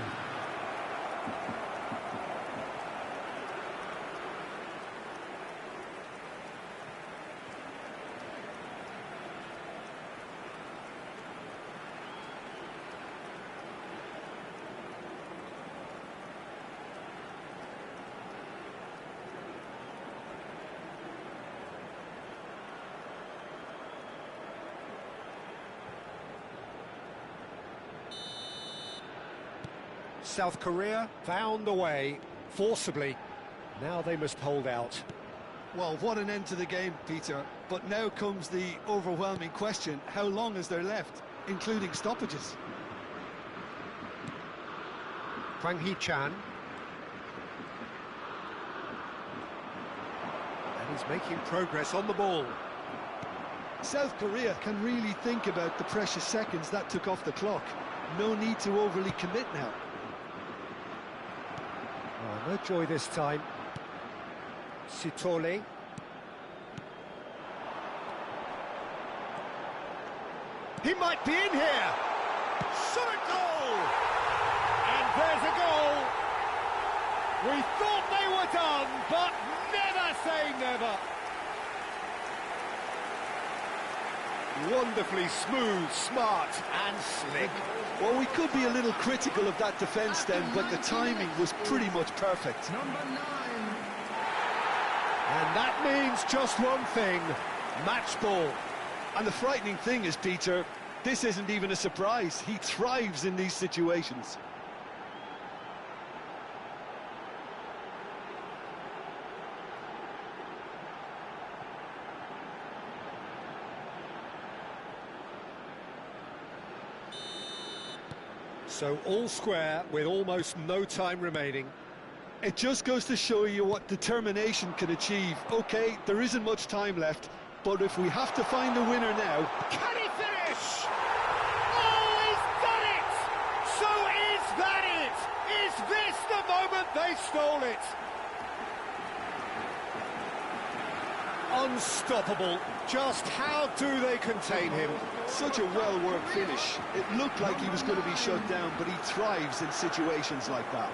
South Korea found a way, forcibly. Now they must hold out. Well, what an end to the game, Peter. But now comes the overwhelming question: how long is there left, including stoppages? Chan. And he's making progress on the ball. South Korea can really think about the precious seconds that took off the clock. No need to overly commit now. Oh, no joy this time. Sitole. He might be in here. Shot a goal! And there's a goal. We thought they were done, but never say never. Wonderfully smooth, smart and slick. Well, we could be a little critical of that defence then, but the timing was pretty much perfect. Number 9. And that means just one thing, match ball. And the frightening thing is, Peter, this isn't even a surprise. He thrives in these situations. So all square with almost no time remaining. It just goes to show you what determination can achieve. OK, there isn't much time left, but if we have to find the winner now... Can he finish? Oh, he's done it! So is that it? Is this the moment they stole it? Unstoppable. Just how do they contain him? Such a well-worked finish. It looked like he was going to be shut down, but he thrives in situations like that.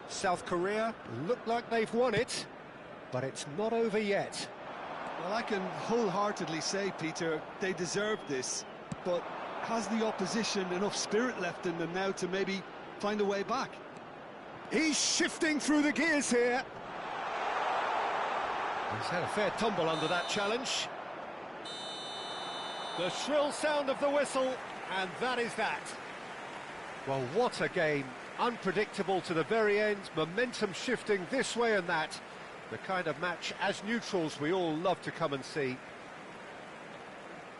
South Korea look like they've won it, but it's not over yet. Well, I can wholeheartedly say, Peter, they deserve this, but has the opposition enough spirit left in them now to maybe find a way back? He's shifting through the gears here. He's had a fair tumble under that challenge. The shrill sound of the whistle, and that is that. Well, what a game. Unpredictable to the very end, momentum shifting this way and that. The kind of match, as neutrals, we all love to come and see.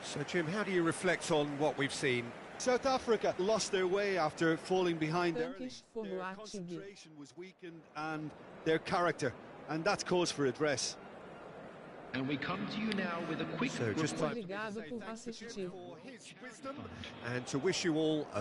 So, Jim, how do you reflect on what we've seen? South Africa lost their way after falling behind early. Their concentration was weakened and their character, and that's cause for address. And we come to you now with a quick So just report. for his wisdom and to wish you all a